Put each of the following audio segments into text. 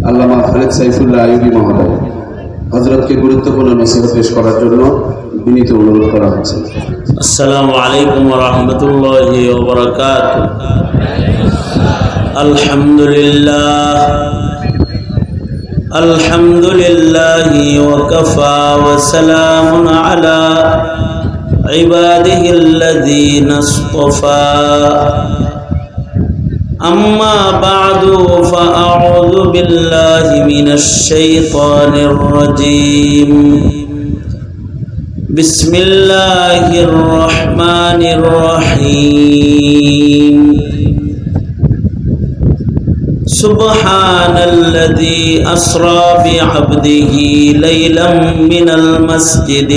আল্লামা খালেদ সাইফুল্লাহ আইয়ুবী মহোদয় হযরতকে গুরুত্বপূর্ণ নসিহত পেশ করার জন্য বিনীত অনুরোধ করা হচ্ছে। আসসালামু আলাইকুম ওয়া রাহমাতুল্লাহি ওয়া বারাকাতুহু। আলহামদুলিল্লাহি ওয়া কাফা ওয়া সালামুন আলা ইবাদিহিল্লাযীনা ইসতাফা। أما بعد فأعوذ بالله من الشيطان الرجيم. بسم الله الرحمن الرحيم. سبحان الذي أسرى بعبده ليلا من المسجد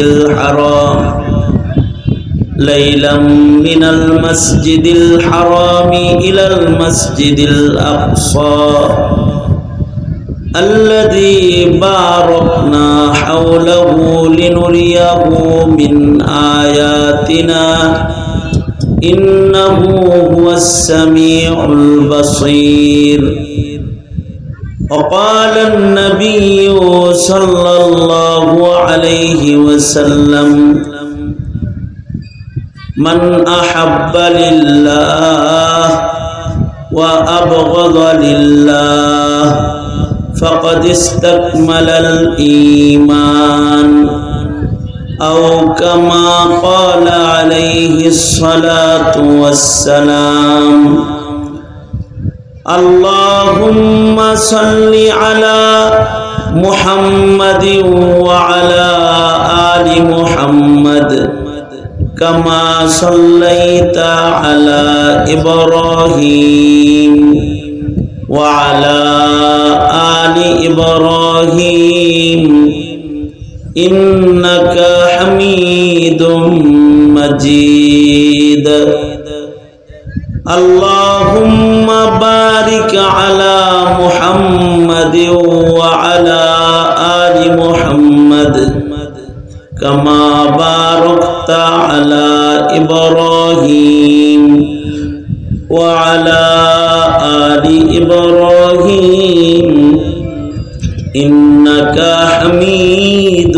الحرام إلى المسجد الأقصى الذي باركنا حوله لنريه من آياتنا إنه هو السميع البصير. وقال النبي صلى الله عليه وسلم: من أحب لله وأبغض لله فقد استكمل الإيمان، أو كما قال عليه الصلاة والسلام. اللهم صل على محمد وعلى آل محمد كما صليت على إبراهيم وعلى آل إبراهيم إنك حميد مجيد. اللهم بارك على محمد وعلى آل محمد كما باركت على إبراهيم وعلى آل إبراهيم إنك حميد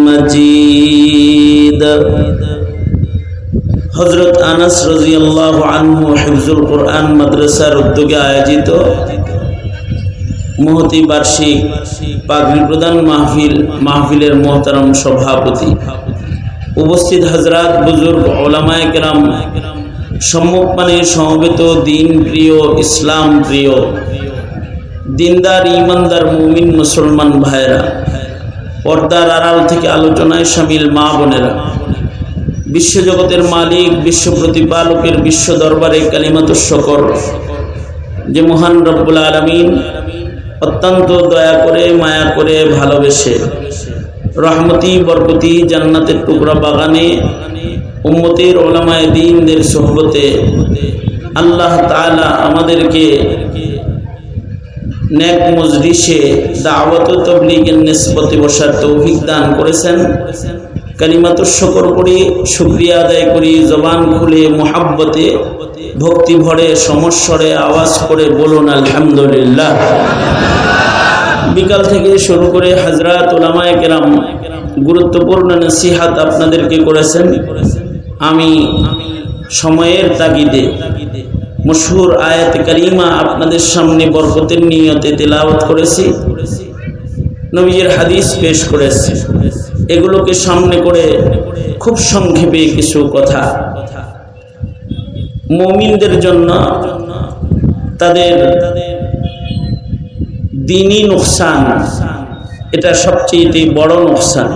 مجيد. হযরত আনাস রাদিয়াল্লাহু আনহু হিফজুল কুরআন মাদ্রাসার উদ্যোগে আয়োজিত মহতি বার্ষিক পাগড়ি প্রদান মাহফিলের মোহতারাম সভাপতি, উপস্থিত হযরত বুজুর্গ উলামায়ে কেরাম, সম্মুখপানে সমবেত দিন প্রিয়, ইসলাম প্রিয়, দিনদার ইমানদার মুমিন মুসলমান ভাইরা, পর্দার আড়াল থেকে আলোচনায় শামিল মা বোনেরা, বিশ্বজগতের মালিক, বিশ্ব প্রতিপালকের বিশ্ব দরবারে কালিমাতুশ শুকর যে মহান রব্বুল আলামিন অত্যন্ত দয়া করে, মায়া করে, ভালোবেসে রহমতি বরকতি জান্নাতের টুকরা বাগানে উম্মতের উলামায়ে দ্বীনদের সোহবতে আল্লাহ তাআলা আমাদেরকে নেক মজলিসে দাওয়াত ও তাবলীগের নিসবতে বসার তৌফিক দান করেছেন। কালিমাতুশ শুকর করি, শুকরিয়া আদায় করি, জবান খুলে মুহাব্বতে ভক্তি ভরে সমস্বরে আওয়াজ করে বলুন আলহামদুলিল্লাহ। বিকাল থেকে শুরু করে হযরত উলামায়ে কেরাম গুরুত্বপূর্ণ নসিহত আপনাদেরকে করেছেন। আমি সময়ের তাগিদে মশহুর আয়াত কারিমা আপনাদের সামনে বরকতের নিয়তে তেলাওয়াত করেছি, নবীজির হাদিস পেশ করেছি। এগুলোকে সামনে করে খুব সংক্ষেপে কিছু কথা, মুমিনদের জন্য তাদের দ্বীনি নুকসান, এটা সবচেয়ে বড় নুকসান।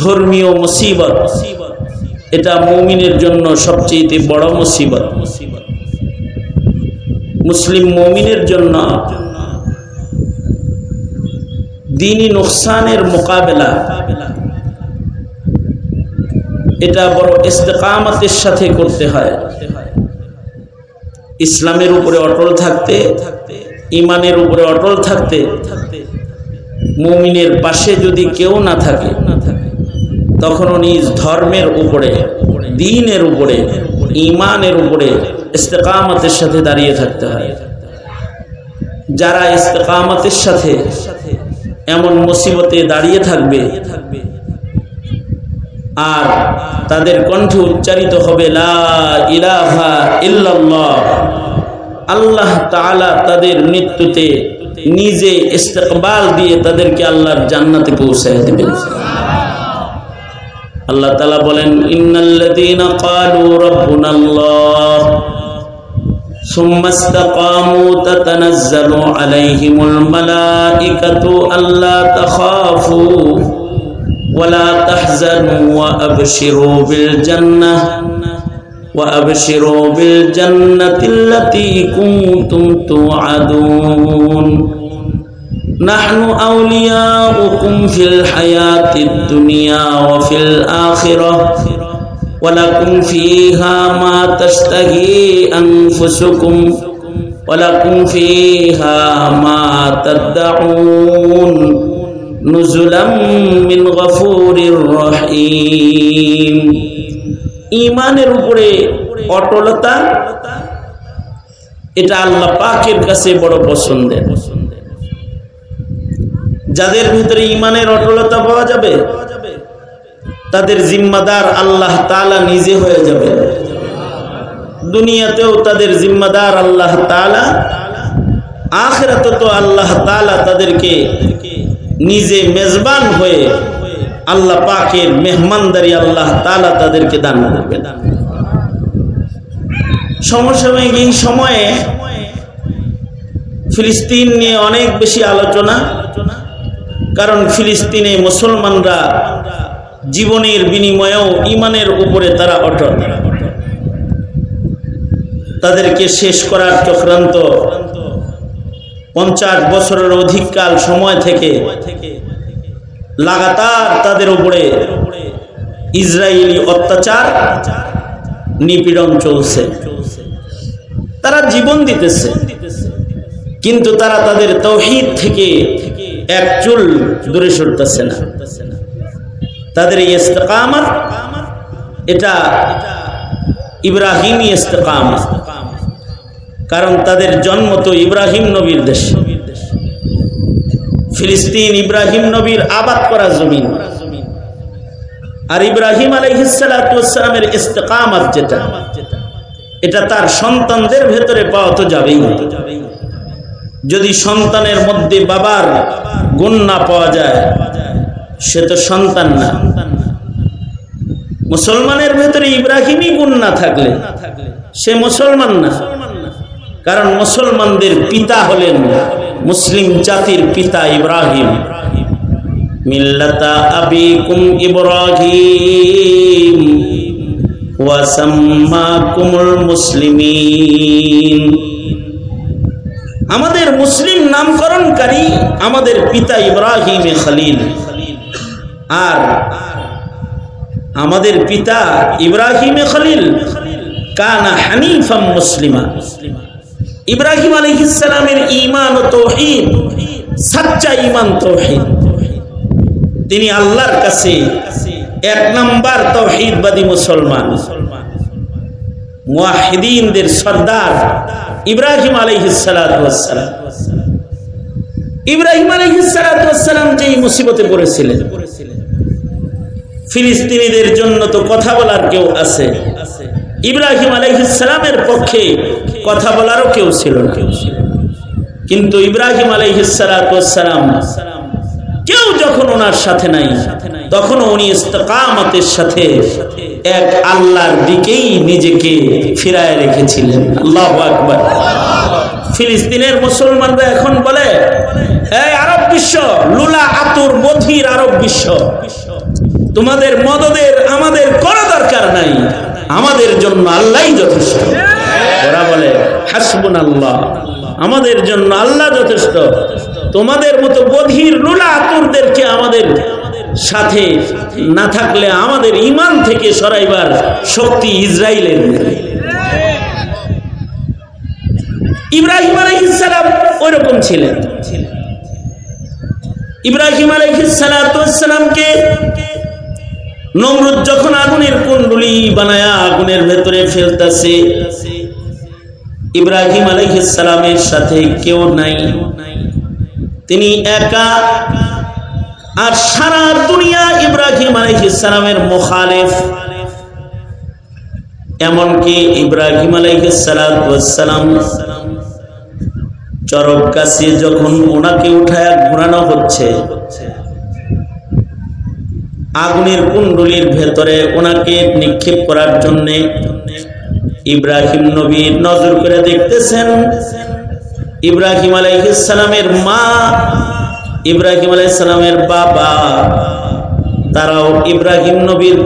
ধর্মীয় মুসিবত, এটা মুমিনের জন্য সবচেয়ে বড় মুসিবত। মুসলিম মুমিনের জন্য দ্বীনি নুকসানের মোকাবেলা, এটা বড় ইস্তেকামতের সাথে করতে হয়। ইসলামের উপরে অটল থাকতে, ইমানের উপরে অটল থাকতে, মুমিনের পাশে যদি কেউ না থাকে তখন নিজ ধর্মের উপরে, দ্বীনের উপরে, ঈমানের উপরে ইস্তেকামতের সাথে দাঁড়িয়ে থাকতে হয়। যারা ইস্তেকামতের সাথে এমন মুসিবতে দাঁড়িয়ে থাকবে আর তাদের কণ্ঠে উচ্চারিত হবে লা ইলাহা ইল্লাল্লাহ, আল্লাহ তাআলা তাদের মৃত্যুতে নিজে ইস্তেকবাল দিয়ে তাদেরকে আল্লাহর জান্নাতে পৌঁছায় দিবেন। আল্লাহ তাআলা বলেন ইন্নাল্লাযীনা ক্বালু রাব্বুনাল্লাহ সুম্মা ইসতাকামু তাতানাজ্জালু আলাইহিমুল মালাইকাতু আল্লা তাখাফু ওয়া লা তাহজানু ওয়া আবশিরু বিল জান্নাহ وأبشروا بالجنة التي كنتم توعدون نحن أولياؤكم في الحياة الدنيا وفي الآخرة ولكم فيها ما تشتهي أنفسكم ولكم فيها ما تدعون نزلا من غفور رحيم। ঈমানের উপরে অটলতা এটা আল্লাহ পাকের কাছে বড় পছন্দের। যাদের ভিতরে ঈমানের অটলতা পাওয়া যাবে তাদের জিম্মাদার আল্লাহ তাআলা নিজে হয়ে যাবে, দুনিয়াতেও তাদের জিম্মাদার আল্লাহ তাআলা, আখিরাতে তো আল্লাহ তাআলা তাদেরকে নিজে মেজবান হয়ে আল্লাহ পাকের মেহমানদারি আল্লাহ তাআলা তাদেরকে দান করবে। সমসাময়িক এই সময়ে ফিলিস্তিন নিয়ে অনেক বেশি আলোচনা, কারণ ফিলিস্তিনে মুসলমানরা জীবনের বিনিময়েও ঈমানের উপরে তারা অটল। তাদেরকে শেষ করার চক্রান্ত 50 বছরের অধিককাল সময় থেকে লাগাতার তাদের উপরে ইসরায়েলি অত্যাচার নিপীড়ন চলছে। তারা জীবন দিতেছে, কিন্তু তারা তাদের তাওহীদ থেকে এক চুল দূরে সরতেছে না। তাদের এই ইস্তেকামত এটা ইব্রাহিমী ইস্তেকামত, কারণ তাদের জন্ম তো ইব্রাহিম নবীর দেশে। ফিলিস্তিন ইব্রাহিম নবীর আবাদ করা জমিন, আর ইব্রাহিম আলাইহিস সালাতু ওয়াস সালামের ইস্তেকামত যেটা, এটা তার সন্তানদের ভেতরে পাওয়া তো যাবেই। যদি সন্তানের মধ্যে বাবার গুণ না পাওয়া যায় সে তো সন্তান না। মুসলমানের ভেতরে ইব্রাহিমী গুণ না থাকলে সে মুসলমান না, কারণ মুসলমানদের পিতা হলেন মুসলিম জাতির পিতা ইব্রাহিম। মিল্লাতা আবিকুম ইব্রাহিম ওয়া সাম্মাকুমুল মুসলিমিন। আমাদের মুসলিম নামকরণকারী আমাদের পিতা ইব্রাহিম খলিল, আর আমাদের পিতা ইব্রাহিম খলিল কানা হানিফাম মুসলিমা। ইব্রাহিম আলাইহিস সালামের ঈমান ও তাওহীদ সচ্চা ঈমান তাওহীদ। তিনি আল্লাহর কাছে এক নাম্বার তাওহীদবাদী মুসলমান, মুওয়াহিদিনদের সরদার ইব্রাহিম আলাইহিস সালাতু ওয়াস সালাম। ইব্রাহিম আলাইহিস সালাতু ওয়াস সালাম যেই মুসিবতে পড়েছিলেন, ফিলিস্তিনিদের জন্য তো কথা বলার কেউ আছে, ইব্রাহিম আলাইহিস সালামের পক্ষে কথা বলারও কেউ ছিল না। কিন্তু ইব্রাহিম আলাইহিস সালাতু ওয়াস সালাম কেউ যখন ওনার সাথে নাই, তখন উনি ইস্তেকামতের সাথে এক আল্লাহর দিকেই নিজেকে ফিরায় রেখেছিলেন। আল্লাহু আকবার। ফিলিস্তিনের মুসলমানরা এখন বলে, এই আরব বিশ্ব, লুলা আতুর বধির আরব বিশ্ব, তোমাদের মদদের আমাদের কোনো দরকার নাই, আমাদের জন্য আল্লাহই যথেষ্ট। ওরা বলে হাসবুনাল্লাহ, আমাদের জন্য আল্লাহ যথেষ্ট, তোমাদের মতো বধির লুলা আতুরদেরকে আমাদের সাথে না থাকলে আমাদের ঈমান থেকে সরাইবার শক্তি ইসরায়েলের নেই। ইব্রাহিম আলাইহিস সালাম ওইরকম ছিলেন। ইব্রাহিম আলাইহিস সালাতু ওয়াস সালামকে নমরুদ যখন আগুনের কুণ্ডলী বানায়া আগুনের ভেতরে ফেলতেছে, ইব্রাহিম আলাইহিস সালামের সাথে কেউ নাই, তিনি একা, আর সারা দুনিয়া ইব্রাহিম আলাইহিস সালামের মুখালিফ। এমনকি ইব্রাহিম আলাইহিস সালাম চরক গাছে যখন ওনাকে উঠায় ঘোরানো হচ্ছে, আগুনের কুণ্ডলীর ভেতরে ওনাকে নিক্ষেপ করার জন্য ইব্রাহিম নবী নজর করে দেখতেছেন। ইব্রাহিম আলাইহিস সালামের মা, ইব্রাহিম আলাইহিস সালামের বাবা, তারাও ইব্রাহিম নবীর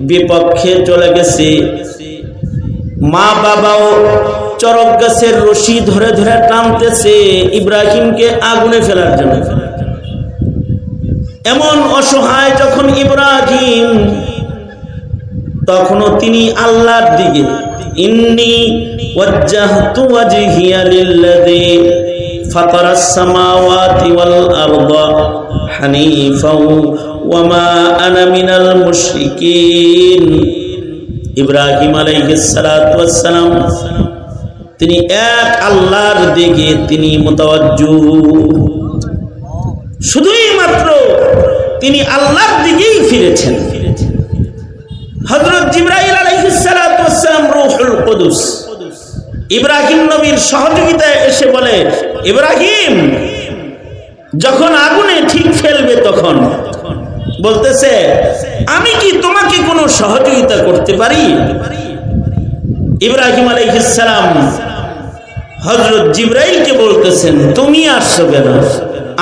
বিপক্ষে চলে গেছে। মা বাবাও চরক গাছের রশি ধরে ধরে টানতেছে ইব্রাহিমকে আগুনে ফেলার জন্য। এমন অসহায় যখন ইব্রাহিম, তখনও তিনি আল্লাহর দিকে, ইন্নী ওয়াজ্জাহতু ওয়াজহিয়া লিল্লাযী ফাতারাস সামাওয়াতি ওয়াল আরদা হানিফাও ওয়া মা আনা মিনাল মুশরিকিন। ইব্রাহিম আলাইহিস সালাতু ওয়াস সালাম তিনি এক আল্লাহর দিকে তিনি মুতাওয়াজ্জু, শুধুই মাত্র তিনি আল্লাহর দিকেই ফিরেছেন। হযরত জিবরাইল আলাইহিস সালাতু ওয়াস সালাম রূহুল কুদুস ইব্রাহিম নবীর সহযোগিতায় এসে বলে, ইব্রাহিম যখন আগুনে ঠিক ফেলবে তখন বলতেছে, আমি কি তোমাকে কোনো সহযোগিতা করতে পারি? ইব্রাহিম আলাইহিস সালাম হযরত জিবরাইলকে বলতেছেন, তুমি আসছো কেন?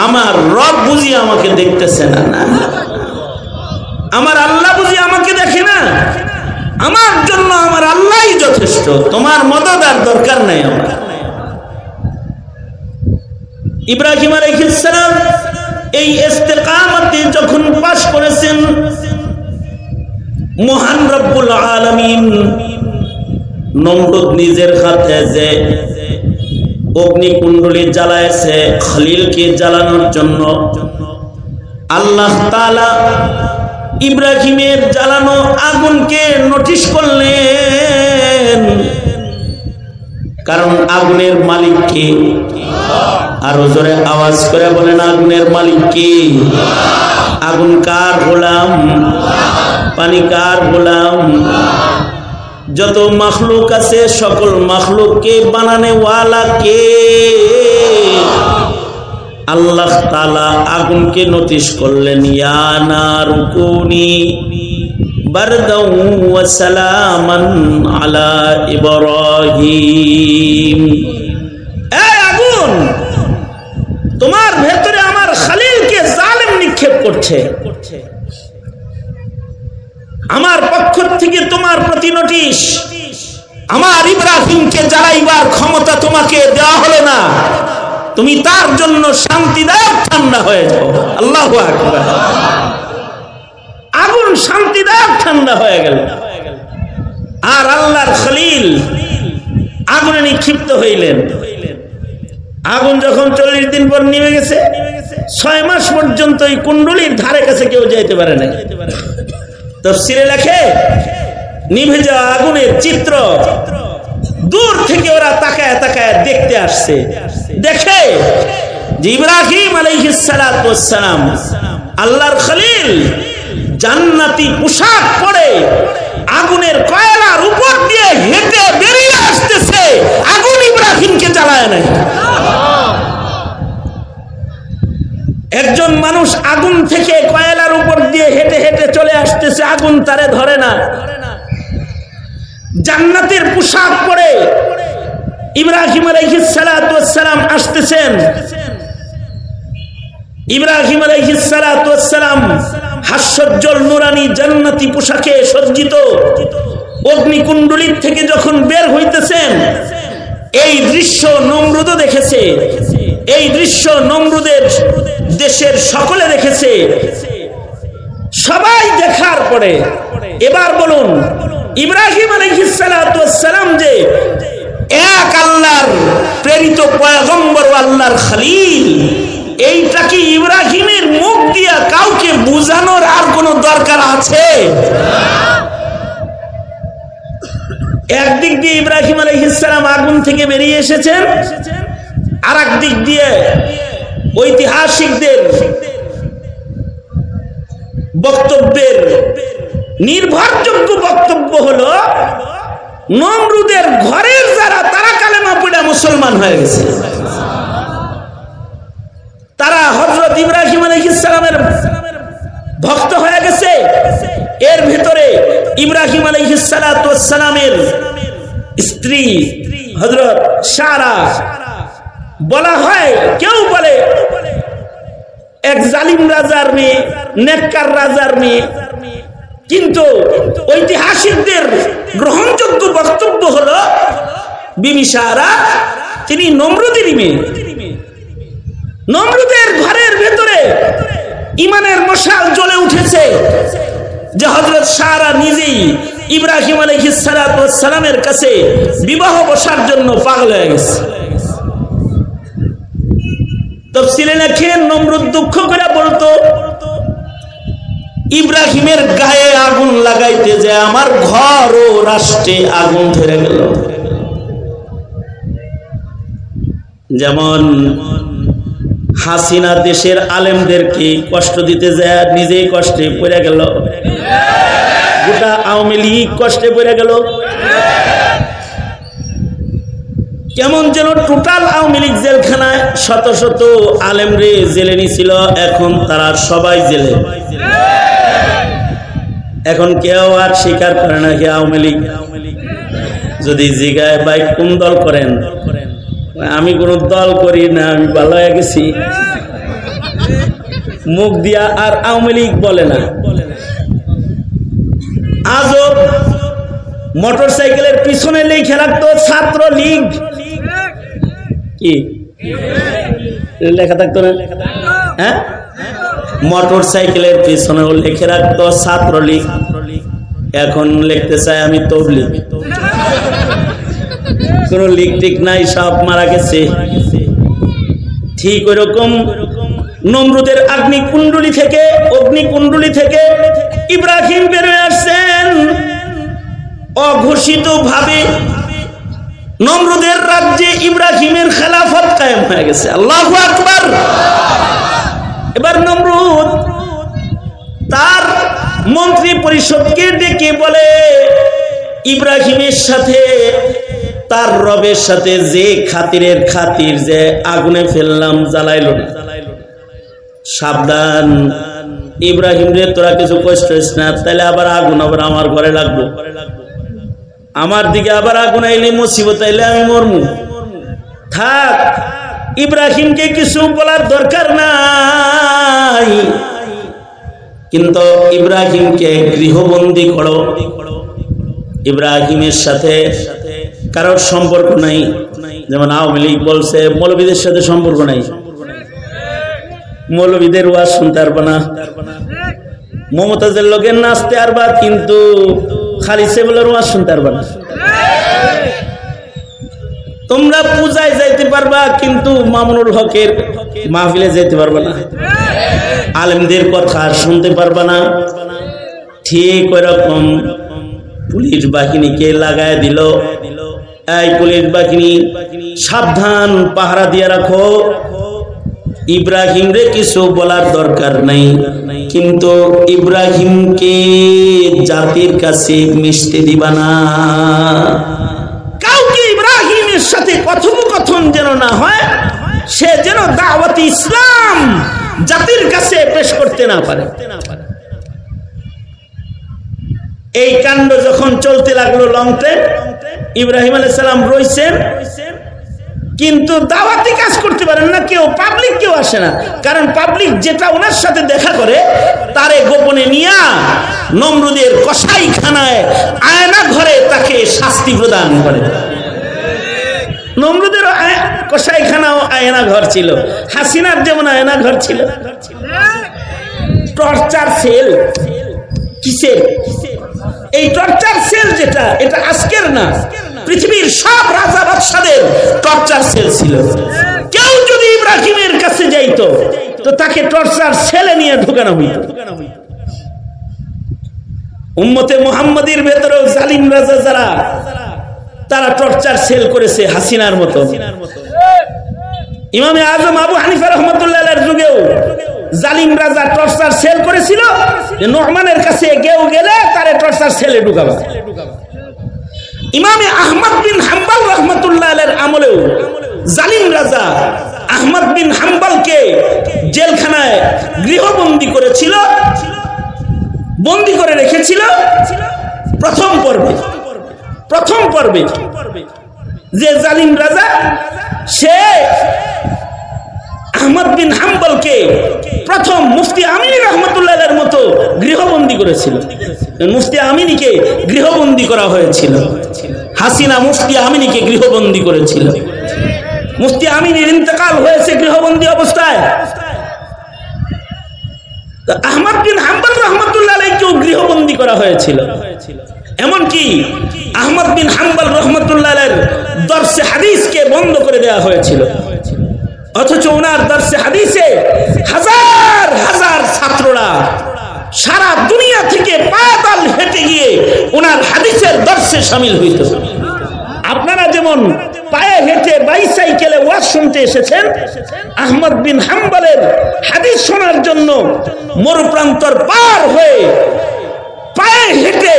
আমার রব বুঝি আমাকে দেখতেছে না? আমার আল্লাহ বুঝি আমাকে দেখে না? আমার জন্য আমার আল্লাহই যথেষ্ট, তোমার মদদ আর দরকার নাই আমার। ইব্রাহিম আলাইহিস সালাম এই ইস্তেকামতে যখন পাশ করেছেন, মহান রব্বুল আলামিন নমরুদ নিজের হাতে যে অগ্নিকুণ্ডলী জ্বালায়েছে খলিলকে জ্বালানোর জন্য, আল্লাহ তাআলা ইব্রাহিমের জ্বালানো আগুনকে নোটিশ করলেন। কারণ আগুনের মালিক কে? আরো জোরে আওয়াজ করে বলেন, আগুনের মালিক কে? আগুন কার গোলাম? পানি কার গোলাম? যত মাখলুক আছে সকল মাখলুককে বানানে ওয়ালা কে? আল্লাহ তাআলা আগুনকে নোটিশ করলেন, ইয়া নারু কুনি বারদাও ওয়া সালামান আলা ইব্রাহিম। এই আগুন, তোমার ভেতরে আমার খলিলকে জালেম নিক্ষেপ করছে, আমার পক্ষ থেকে তোমার প্রতি নোটিশ। আমার ইব্রাহিমকে জ্বালাইবার ক্ষমতা তোমাকে দেওয়া হলো না, তুমি তার জন্য শান্তিদায়ক ঠান্ডা হয়ে যাও। আল্লাহু আকবার। আগুন শান্তিদায়ক ঠান্ডা হয়ে গেল, আর আল্লাহর খলিল আগুনে নিক্ষিপ্ত হইলেন। আগুন যখন 40 দিন পর নিভে গেছে, 6 মাস পর্যন্ত এই কুণ্ডলীর ধারে কাছে কেউ যেতে পারে না। তাফসীরে লেখে, নিভে যাওয়া আগুনের চিত্র দূর থেকে ওরা তাকায় তাকায় দেখতে আসছে। দেখে যে ইব্রাহিম আলাইহিস সালাতু ওয়াস সালাম আল্লাহর খলিল জান্নাতি পোশাক পরে আগুনের কয়লার উপর দিয়ে হেঁটে বেরিয়ে আসতেছে। আগুন ইব্রাহিমকে জ্বালায় নাই। একজন মানুষ আগুন থেকে কয়লার উপর দিয়ে হেঁটে হেঁটে চলে আসতেছে, আগুন তারে ধরে না। জান্নাতের পোশাক পরে ইব্রাহিম আলাইহিস সালাতু ওয়াস সালাম আসতেছেন। ইব্রাহিম আলাইহিস সালাতু ওয়াস সালাম হাস্যোজ্জ্বল নুরানি জান্নাতি পোশাকে সজ্জিত অগ্নিকুণ্ডলীর থেকে যখন বের হইতেছেন, এই দৃশ্য নমরুদও দেখেছে, এই দৃশ্য নমরুদের দেশের সকলে দেখেছে। সবাই দেখার পরে এবার বলুন, ইব্রাহিম আলাইহিস সালাতু ওয়াস সালাম যে এক আল্লাহর প্রেরিত পয়গম্বর ও আল্লাহর খলিল, এইটা কি ইব্রাহিমের মুখ দিয়া কাউকে বুঝানোর আর কোনো দরকার আছে? একদিক দিয়ে ইব্রাহিম আলাইহিস সালাম আগুন থেকে বেরিয়ে এসেছেন, আর এক দিক দিয়ে ঐতিহাসিকদের বক্তব্যের নির্ভরযোগ্য বক্তব্য হলো নমরুদের ঘরের যারা তারা কালেমা পড়ে মুসলমান হয়ে গেছে। তারা হযরত ইব্রাহিম আলাইহিস সালামের ভক্ত হয়ে গেছে। এর ভিতরে ইব্রাহিম আলাইহিস সালাতু ওয়াস সালামের স্ত্রী হযরত সারা, বলা হয় কেউ বলে এক জালিম রাজার মেয়ে, নেককার রাজার মেয়ে, কিন্তু ঐতিহাসিকদের গ্রহণযোগ্য বক্তব্য হলো বিবি সারা তিনি নমরুদেরই মেয়ে। নমরুদের ঘরের ভেতরে ইমানের মশাল জ্বলে উঠেছে যে হযরত সারা নিজেই ইব্রাহিম আলাইহিস সালাতু ওয়াস সালামের কাছে বিবাহ বসার জন্য পাগল হয়ে গেছে। তাফসীরে লেখেন নমরুদ দুঃখ করে বলতো, ইব্রাহিমের গায়ে আগুন লাগাইতে যে আমার ঘর ও রাষ্ট্রে আগুন ধরে গেল। যেমন হাসিনা দেশের আলেমদেরকে কষ্ট দিতে যায় নিজেই কষ্টে পড়ে গেল, গোটা আওয়ামী লীগ কষ্টে পড়ে গেল। কেমন যেন টোটাল আওয়ামী লীগ জেলখানায়, শত শত আলেমরে জেলে নিছিল, এখন তারা সবাই জেলে। এখন কেউ আর স্বীকার করে না কি আওয়ামী লীগ। যদি জিগায় ভাই কোন দল করেন, আমি কোন দল করি না, আমি ভালো হয়ে গেছি, মুখ দিয়া আর আওয়ামী লীগ বলে না। আজও মোটর সাইকেলের পিছনে লিখে রাখতো ছাত্র লীগ, কি লেখা থাকতো না? হ্যাঁ, মোটর সাইকেলের পিছনেও লিখে রাখতো ছাত্রলীগ, এখন লিখতে চাই আমি তবলিগ। কোন লীগ টিক নাই, সব মারা গেছে। ঠিক ওইরকম নমরুদের অগ্নিকুণ্ডলী থেকে ইব্রাহিম বেরিয়ে আসছেন অঘোষিত ভাবে। নমরুদের রাজ্যে ইব্রাহিমের খেলাফত কায়েম হয়ে গেছে। আল্লাহু আকবার। এবার নমরুদ তার মন্ত্রী পরিষদকে ডেকে বলে, ইব্রাহিমের সাথে তার রবের সাথে যে খাতিরের খাতির, যে আগুনে ফেললাম জ্বালাইল না, সাবধান ইব্রাহিম রে, তোরা কিছু কষ্ট হইস না, তাহলে আবার আগুন আবার আমার ঘরে লাগবো, আমার দিকে আবার আগুন আইলে মুসিবত আইলে আমি মরমু। থাক, ইব্রাহিমকে কিছু বলার দরকার নাই, কিন্তু ইব্রাহিমকে গৃহবন্দী করো। ইব্রাহিমের সাথে কারোর সম্পর্ক নাই, যেমন আওয়ামী লীগ বলছে মৌলবীদের সাথে সম্পর্ক নাই, মৌলবীদের ওয়াজ শুনতে পারবে না, মমতাজের লোকের নাচতে পারবা, কিন্তু খালি সেগুলোর ওয়াজ শুনতে পারবে না। তোমরা পূজায় যাইতে পারবা, কিন্তু মামুনুল হকের মাহফিলে যেতে পারবে না, আলেমদের কথা শুনতে পারবা না। ঠিক ওইরকম পুলিশ বাহিনীকে লাগায় দিল, এই পুলিশ বাহিনী সাবধান, পাহারা দিয়ে রাখো, ইব্রাহিম রে কিছু বলার দরকার নাই, কিন্তু ইব্রাহিমকে জাতির কাছে মিশতে দিবা না, কাউকে ইব্রাহিমের সাথে কথোপকথন যেন না হয়, সে যেন দাওয়াত ইসলাম জাতির কাছে পেশ করতে না পারে। এই কাণ্ড যখন চলতে লাগলো লং টাইম, ইব্রাহিম আলাইহিস সালাম রইছেন, কিন্তু দাওয়াতি কাজ করতে পারেন না, কেউ পাবলিক কেউ আসে না, কারণ পাবলিক যেটা ওনার সাথে দেখা করে তারে গোপনে নিয়া নমরুদের কসাইখানায় আয়না ঘরে তাকে শাস্তি প্রদান করে। নমরুদের কসাইখানাও আয়না ঘর ছিল, হাসিনার যেমন আয়না ঘর ছিল। টর্চার সেল কিসের? এই টর্চার সেল যেটা, এটা আজকের না, পৃথিবীর সব রাজা বাদশাদের টর্চার সেল ছিল। কেউ যদি ইব্রাহিমের কাছে যাইতো তো তাকে টর্চার সেলে নিয়ে ঢুকানো হইত। উম্মতে মুহাম্মাদীর ভেতরেও জালিম রাজা যারা, তারা টর্চার সেল করেছে হাসিনার মতো। ইমামে আজম আবু হানিফা রহমতুল্লাহের যুগেও জালিম রাজা টর্চার সেল করেছিল যে নোমানের কাছে কেউ গেলে তারে টর্চার সেলে ঢুকাবা। ইমামে আহমদ বিন হাম্বল রহমতুল্লাহের আমলেও জালিম রাজা আহমদ বিন হাম্বলকে জেলখানায় গৃহবন্দী করেছিল, বন্দী করে রেখেছিল। প্রথম পর্বে যে জালিম রাজা সে আহমদ বিন হাম্বলকে প্রথম মুফতি আমিনী রহমতুল্লাহের মতো গৃহবন্দী করেছিল। মুফতি আমিনীকে গৃহবন্দী করা হয়েছিল। হাসিনা মুফতি আমিনীকে গৃহবন্দী করেছিল। মুফতি আমিনীর ইন্তেকাল হয়েছে গৃহবন্দী অবস্থায়। আহমদ বিন হাম্বল রহমতুল্লাহকেও গৃহবন্দী করা হয়েছিল। এমনকি আহমদ বিন হাম্বল রহমতুল্লাহের দর্শে হাদিসকে বন্ধ করে দেওয়া হয়েছিল। অথচ ওনার দর্শে হাদিসে হাজার হাজার ছাত্ররা সারা দুনিয়া থেকে পাতাল হেঁটে গিয়ে ওনার হাদিসের দর্শে শামিল হইত। আপনারা যেমন পায়ে হেঁটে বাইসাইকেলে ওয়াজ শুনতে এসেছেন, আহমদ বিন হাম্বলের হাদিস শোনার জন্য মরুপ্রান্তর পার হয়ে পায়ে হেঁটে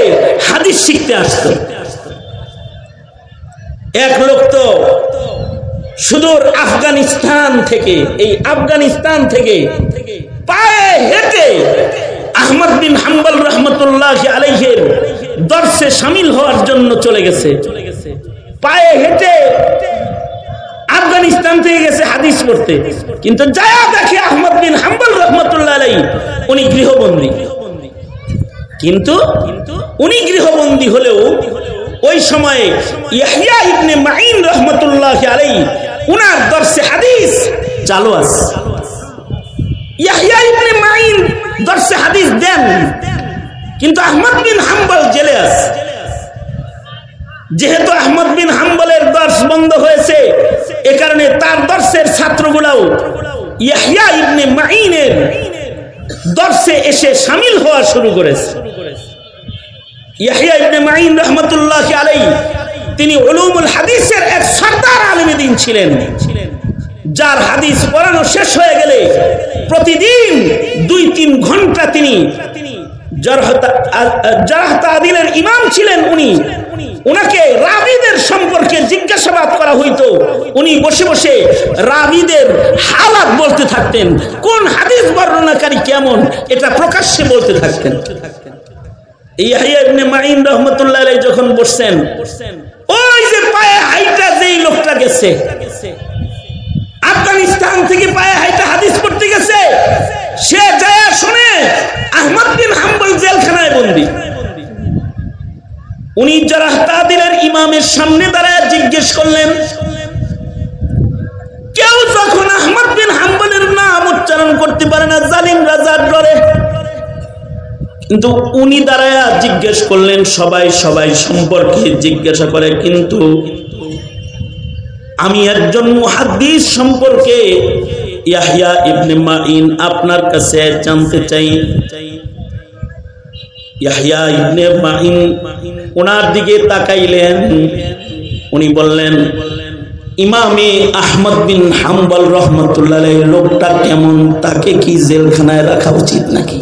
হাদিস শিখতে আসত। এক লোক তো সুদূর আফগানিস্তান থেকে পায়ে হেঁটে আহমদ বিন হাম্বল রহমতুল্লাহ আলাইহির দর্শে শামিল হওয়ার জন্য চলে গেছে। পায়ে হেঁটে আফগানিস্তান থেকে গেছে হাদিস পড়তে, কিন্তু যায়া দেখে আহমদ বিন হাম্বল রহমতুল্লাহ আলাইহি উনি গৃহবন্দী। কিন্তু উনি গৃহবন্দী হলেও ওই সময়ে ইয়াহইয়া ইবনে মাঈন রহমতুল্লাহ আলাইহি উনার দর্শে হাদিস চালু আছে। ইয়াহইয়া ইবনে মাঈন দর্শে হাদিস দেন, কিন্তু আহমদ বিন হাম্বল জেলে আছে। যেহেতু আহমদ বিন হাম্বলের দর্শ বন্ধ হয়েছে, এ কারণে তার দর্শের ছাত্রগুলাও ইয়াহইয়া ইবনে মাঈনের দর্শে এসে শামিল হওয়া শুরু করেছে। ইয়াহইয়া ইবনে মাঈন রহমতুল্লাহ আলাইহি তিনি উলুমুল হাদিসের এক সরদার আলেম দ্বীন ছিলেন, যার হাদিস পড়ানো শেষ হয়ে গেলে প্রতিদিন 2-3 ঘন্টা তিনি জারহ তাদিলের ইমাম ছিলেন। উনাকে রাবীদের সম্পর্কে জিজ্ঞাসাবাদ করা হইতো। উনি বসে বসে রাবীদের হালাত বলতে থাকতেন, কোন হাদিস বর্ণনাকারী কেমন, এটা প্রকাশ্যে বলতে থাকতেন। ইয়াহইয়া ইবনে মাঈন রাহমাতুল্লাহ আলাইহি যখন বসছেন, ওই যে পায়ে হাইটা যেই লোকটা গেছে আফগানিস্তান থেকে পায়ে হাইটা হাদিস পড়তে গেছে, সে যায় শুনে আহমদ বিন হাম্বল জেলখানায় বন্দী। উনি জারহ তাদিলের ইমামের সামনে দাঁড়ায় জিজ্ঞেস করলেন, কেউ যখন আহমদ বিন হাম্বলের নাম উচ্চারণ করতে পারে না জালিম রাজার ডরে, কিন্তু উনি দাঁড়ায় জিজ্ঞেস করলেন। সবাই সম্পর্কে জিজ্ঞাসা করে, কিন্তু আমি একজন মুহাদ্দিস সম্পর্কে ইয়াহইয়া ইবনে মাঈন আপনার কাছে জানতে চাই। ইয়াহইয়া ইবনে মাঈন ওনার দিকে তাকাইলেন। উনি বললেন, ইমামে আহমদ বিন হাম্বল রহমতুল্লাহ আলাইহি লোকটা কেমন, তাকে কি জেলখানায় রাখা উচিত নাকি?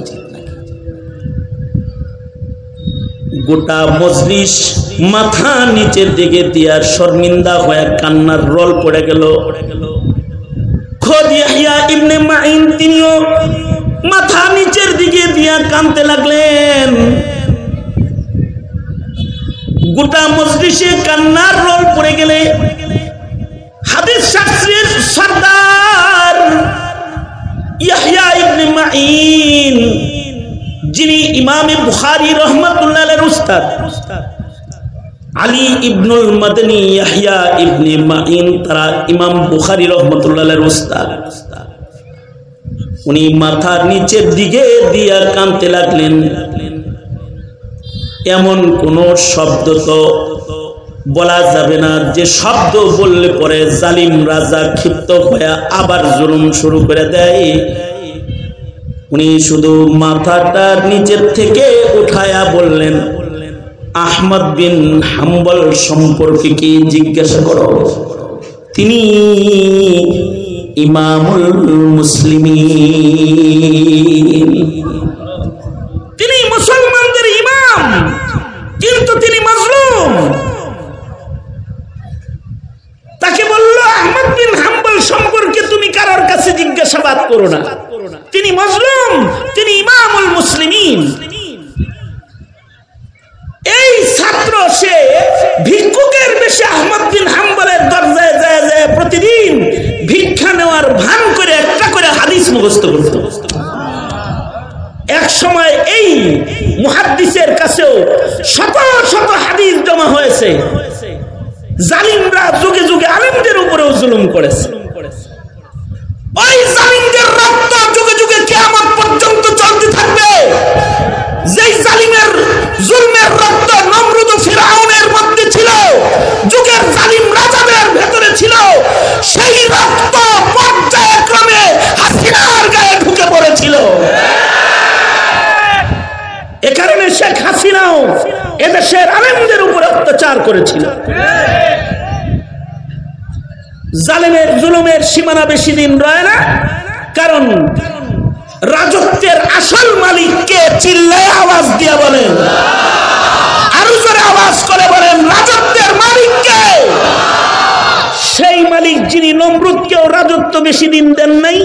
গোটা মজলিস মাথা নিচের দিকে দিয়া শর্মিন্দা হয়ে কান্নার রোল পড়ে গেল। খোদ ইয়াহইয়া ইবনে মাঈন তিনিও মাথা নিচের দিকে দিয়া কাঁদতে লাগলেন। গোটা মজলিসে কান্নার রোল পড়ে গেলে হাদিস শাস্ত্রের সরদার ইয়াহইয়া ইবনে মাঈন, যিনি ইমামে বুখারী রহমাতুল্লাহ আলাইহির উস্তাদ, আলী ইবনুল মাদনী ইয়াহইয়া ইবনে মাঈন তারা ইমাম বুখারী রহমাতুল্লাহ আলাইহির উস্তাদ। উনি মাথার নিচের দিকে দিয়া কাঁদতে লাগলেন। এমন কোন শব্দ তো বলা যাবে না যে শব্দ বললে পরে জালিম রাজা ক্ষিপ্ত হয়ে আবার জুলুম শুরু করে দেয়। উনি শুধু মাথাটা নিচের থেকে উঠায়া বললেন, আহমদ বিন হাম্বল সম্পর্কে কি জিজ্ঞাসা করো, তিনি ইমামুল মুসলিমিন, তিনি মুসলমানদের ইমাম, কিন্তু তিনি মাজলুম। তাকে বলল আহমদ বিন হাম্বল সম্পর্কে তুমি কারোর কাছে জিজ্ঞাসাবাদ করো না, তিনি মাজলুম, তিনি ইমামুল মুসলিমিন। এই ছাত্র সে ভিক্ষুকের বেশে আহমদ বিন হাম্বলের দরজায় যায় যায় প্রতিদিন ভিক্ষা নেওয়ার ভান করে একটা করে হাদিস মুখস্থ করত। এক সময় এই মুহাদ্দিসের কাছেও শত শত হাদিস জমা হয়েছে। জালিমরা যুগে যুগে আলেমদের উপরেও জুলুম করেছে। ওই জালিমদের রক্ত যুগে যুগে কিয়ামত পর্যন্ত চলতে থাকবে। যেই জালিমের জুলমের রক্ত নমরুদ ও ফিরআউনের মধ্যে ছিল, যুগের জালিম রাজাদের ভেতরে ছিল, সেই রক্ত পর্যায়ক্রমে হাসিনার গায়ে ঢুকে পড়েছিল। এ কারণে শেখ হাসিনাও এদেশের আলেমদের উপর অত্যাচার করেছিল। জালিমের জুলুমের সীমানা বেশি দিন রয় না, কারণ রাজত্বের আসল মালিককে চিল্লায় আওয়াজ দিয়ে বলেন, আরো জোরে আওয়াজ করে বলেন, রাজত্বের মালিককে। সেই মালিক যিনি নমরুদকেও রাজত্ব বেশি দিন দেন নাই,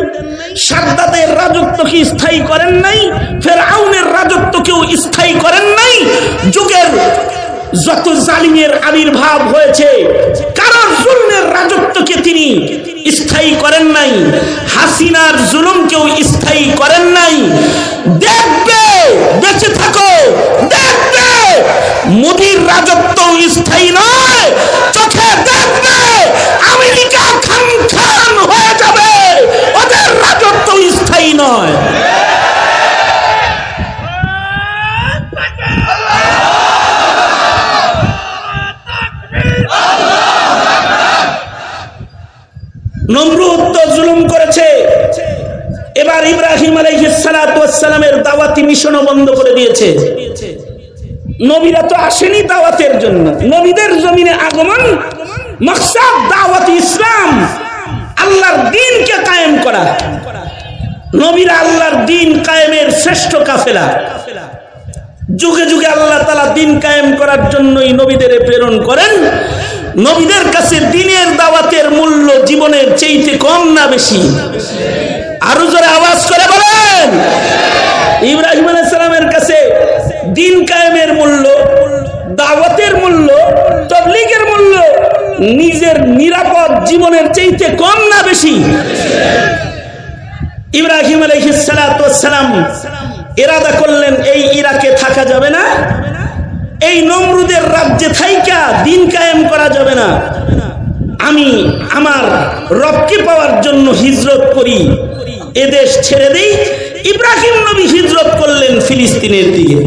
সাদ্দাতের রাজত্বকে স্থায়ী করেন নাই, ফিরআউনের রাজত্বকেও স্থায়ী করেন নাই। যুগের যত জালিমের আবির্ভাব হয়েছে, কারণ জুলমের রাজত্বকে তিনি স্থায়ী করেন নাই, হাসিনার জুলুমকেও স্থায়ী করেন নাই। দেখবে, বেঁচে থাকো, দেখবে মোদির রাজত্ব স্থায়ী নয়, চোখে দেখবে আমেরিকা খান খান হয়ে যাবে, ওদের রাজত্ব স্থায়ী নয়। নমরুদ তো জুলুম করেছে, এবার ইব্রাহিম আলাইহিস সালাতু ওয়াস সালামের দাওয়াতি মিশনও বন্ধ করে দিয়েছে। নবীরা তো আসেনি দাওয়াতের জন্য, নবীদের জমিনে আগমন মাকসাদ দাওয়াতি ইসলাম, আল্লাহর দ্বীনকে কায়েম করা। নবীরা আল্লাহর দ্বীন কায়েমের শ্রেষ্ঠ কাফেলা। যুগে যুগে আল্লাহ তাআলা দ্বীন কায়েম করার জন্যই নবীদের প্রেরণ করেন। নবীদের কাছে দ্বীনের দাওয়াতের মূল্য জীবনের চাইতে কম না বেশি? আরো জোরে আওয়াজ করে বলেন। ইব্রাহিম আলাইহিস সালামের কাছে দ্বীন কায়েমের মূল্য, দাওয়াতের মূল্য, তাবলীগের মূল্য নিজের নিরাপদ জীবনের চাইতে কম না বেশি? ইব্রাহিম আলাইহিস সালাতু ওয়াস সালাম ইরাদা করলেন এই ইরাকে থাকা যাবে না, এই নমরুদের রাজ্যে থাইকা দ্বীন কায়েম করা যাবে না, আমি আমার রবকে পাওয়ার জন্য হিজরত করি, এদেশ ছেড়ে দেই। ইব্রাহিম নবী হিজরত করলেন ফিলিস্তিনের দিকে।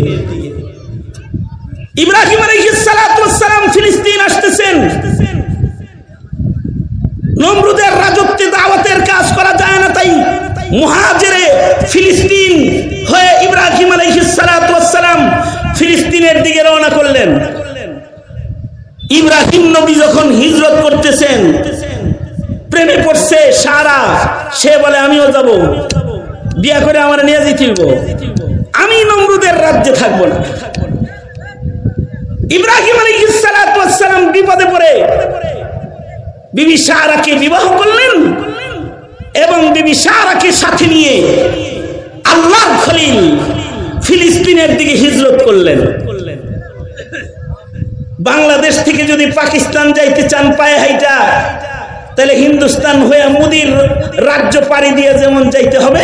ইব্রাহিম আলাইহিস সালাতু ওয়াস সালাম ফিলিস্তিন আসতেছেন। নমরুদের রাজত্বে দাওয়াতের কাজ করা যায় না, তাই মুহাজিরে ফিলিস্তিন হয়ে ইব্রাহিম আলাইহিস সালাতু ওয়াস সালাম ফিলিস্তিনের দিকে রওনা করলেন। ইব্রাহিম নবী যখন হিজরত করতেছেন, প্রেমে পড়ছে সারা, সে বলে আমিও যাব, বিয়া করে আমার নিয়ে যেতে হইব, আমি নমরুদের রাজ্যে থাকবো না। ইব্রাহিম আলাইহিস সালাতু ওয়াস সালাম বিপদে পড়ে বিবি সারাকে বিবাহ করলেন এবং বিবি সারাকে সাথে নিয়ে আল্লাহর খলিল ফিলিস্তিনের দিকে হিজরত করলেন। বাংলাদেশ থেকে যদি পাকিস্তান যাইতে চান পায়ে হাইটা, তাহলে হিন্দুস্তান হয়ে মোদির রাজ্য পাড়ি দিয়ে যেমন যাইতে হবে,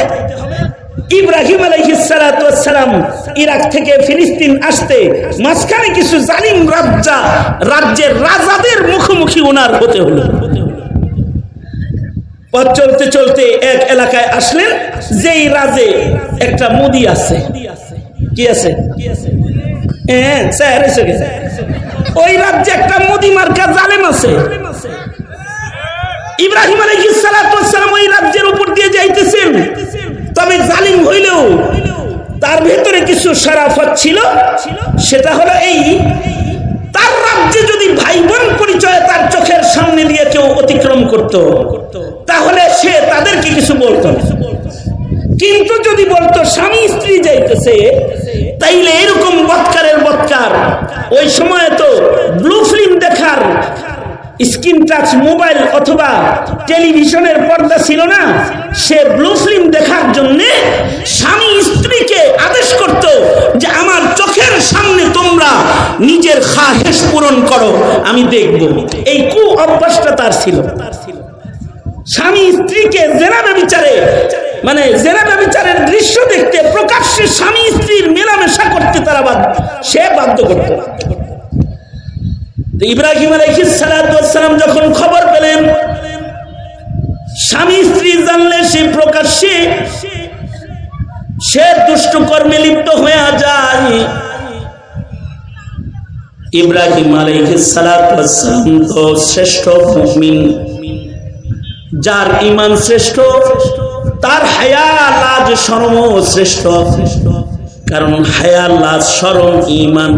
ইব্রাহিম আলাইহিস সালাতু ওয়াস সালাম ইরাক থেকে ফিলিস্তিন আসতে মাঝখানে কিছু জালিম রাজ্যের রাজাদের মুখোমুখি ওনার হতে হলো। পথ চলতে চলতে এক এলাকায় আসলেন, যেই রাজে একটা মুদি আছে। কি আছে? ওই রাজ্যে একটা মুদি মার্কা জালেম আছে। ইব্রাহিম আলাইহিস সালাতু ওয়াস সালাম ওই রাজ্যের উপর দিয়ে যাইতেছেন, তবে জালিম হইলেও তার ভেতরে কিছু শরাফত ছিল সেটা হলো এই, তার রাজ্যে যদি ভাই বোন পরিচয় তার চোখের সামনে দিয়ে কেউ অতিক্রম করত তাহলে সে তাদেরকে কিছু বলতো না। কিন্তু যদি বলতো স্বামী স্ত্রী যাইতেছে, তাইলে এরকম বৎকারের বৎকার, ওই সময় তো ব্লু ফিল্ম দেখার স্ক্রিন টাচ মোবাইল অথবা টেলিভিশনের পর্দা ছিল না, সে ব্লু ফিল্ম দেখার জন্য স্বামী স্ত্রীকে আদেশ করত যে আমার চোখের সামনে তোমরা নিজের খাহেশ পূরণ করো, আমি দেখব। এই কু অভ্যাসটা তার ছিল। স্বামী স্ত্রীকে জেনা ব্যভিচারে, মানে জেনা ব্যভিচারের দৃশ্য দেখতে, প্রকাশ্যে স্বামী স্ত্রীর মেলামেশা করতে তারা সে বাধ্য করত। ইব্রাহিম আলাইহিস সালাম যখন খবর পেলেন স্বামী স্ত্রী জানলে সে প্রকাশ্যে সে দুষ্ট কর্মে লিপ্ত হয়ে যায়, ইব্রাহিম আলাইহিস সালাম তো শ্রেষ্ঠ মুমিন, যার ঈমান শ্রেষ্ঠ, তার হায়া লাজ শরম শ্রেষ্ঠ। কারণ হায়া লাজ শরম ঈমান।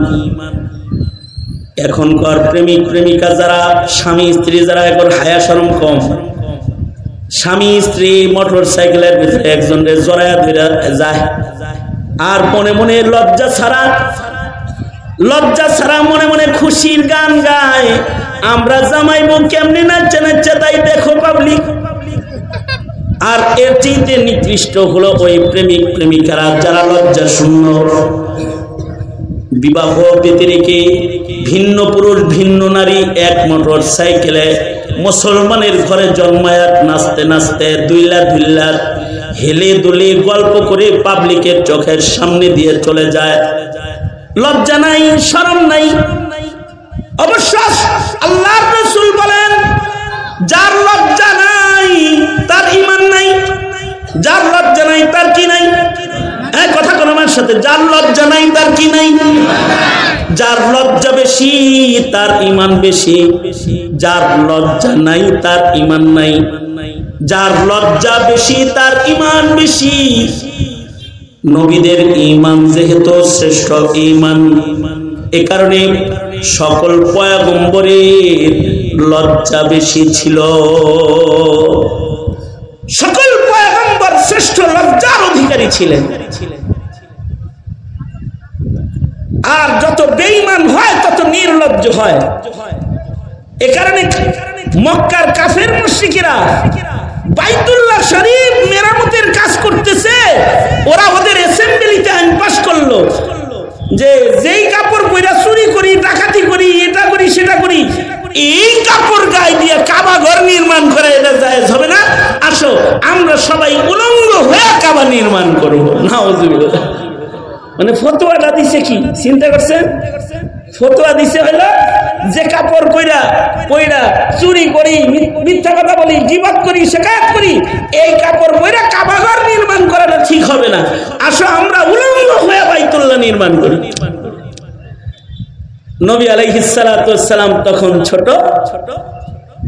এখনকার প্রেমিক প্রেমিকা যারা, স্বামী স্ত্রী যারা, এখন হায়া শরম কম। স্বামী স্ত্রী মোটর সাইকেলের ভিতরে একজনের জড়ায়া ধরে যায়, আর মনে মনে লজ্জা ছাড়া মনে মনে খুশির গান গায়, আমরা জামাই বউ কেমনে নাচছে নাচছে তাই দেখো পাবলিক। আর এর চেয়ে নিকৃষ্ট হলো ওই প্রেমিক প্রেমিকারা যারা লজ্জা শূন্য, বিবাহ ব্যতিরেকে ভিন্ন পুরুষ ভিন্ন নারী এক মোটর সাইকেলে মুসলমানের ঘরে জন্মায় নাচতে নাচতে দুইলা হেলে দুলে গল্প করে পাবলিকের চোখের সামনে দিয়ে চলে যায়। লজ্জা নাই, শরম নাই। অবশ্য আল্লাহর রাসূল বলেন, যার লজ্জা নাই তার ঈমান নাই। যার লজ্জা নাই তার কি নাই? কথা কোন আমার সাথে, যার লজ্জা নাই তার কি নাই? যার লজ্জা বেশি তার ঈমান বেশি, যার লজ্জা নাই তার ঈমান নাই। যার লজ্জা বেশি তার ঈমান বেশি। নবীদের ঈমান যেহেতু শ্রেষ্ঠ ঈমান, এ কারণে সকল পয়গম্বরের লজ্জা বেশি ছিল। সকল পয়গম্বর শ্রেষ্ঠ লজ্জার অধিকারী ছিলেন। আর যত বেঈমান হয় তত নির্লজ্জ হয়। এ কারণে মক্কার কাফের মুশরিকরা বাইতুল্লাহ শরীফ মেরামতের কাজ করতেছে, ওরা ওদের অ্যাসেম্বলিতে আইন পাস করলো যে যেই কাপড় পরে চুরি করি, ডাকাতি করি, এটা করি সেটা করি, এই কাপড় গায়ে দিয়ে কাবা ঘর নির্মাণ করে এটা জায়েজ হবে না। আসো আমরা সবাই উলঙ্গ হয়ে কাবা নির্মাণ করবো। নাউযুবিল্লাহ। মানে ফতোয়াটা দিছে কি চিন্তা করছেন? ফতোয়া দিছে হলো যে কাপড় কইরা চুরি করি, মিথ্যা কথা বলি, গীবত করি, শিকায়ত করি, এই কাপড় পরে কাবা ঘর নির্মাণ করাটা ঠিক হবে না। আসো আমরা উলঙ্গ হয়ে বাইতুল্লাহ নির্মাণ করি। নবী আলাইহিস সালাতু ওয়াসসালাম তখন ছোট,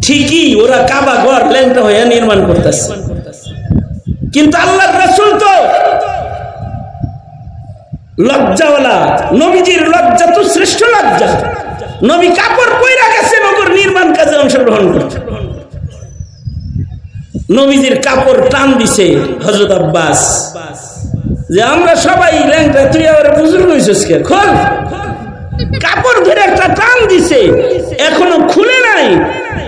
ঠিকই ওরা কাবা ঘর ল্যাংটা হয়ে নির্মাণ করতেছে, কিন্তু আল্লাহর রাসূল তো লজ্জাওয়ালা। নবীজির লজ্জা তো শ্রেষ্ঠ লজ্জা। নবী কাপড় পইরা গেছে নগর নির্মাণ কাজে অংশগ্রহণ করতে। নবীজির কাপড় টান দিছে হযরত আব্বাস যে আমরা সবাই ল্যাংটা, তুই আবার বুজুর্গ হইছিস কে, খোল। কাপড় ধরে একটা টান দিছে, এখনো খুলে নাই।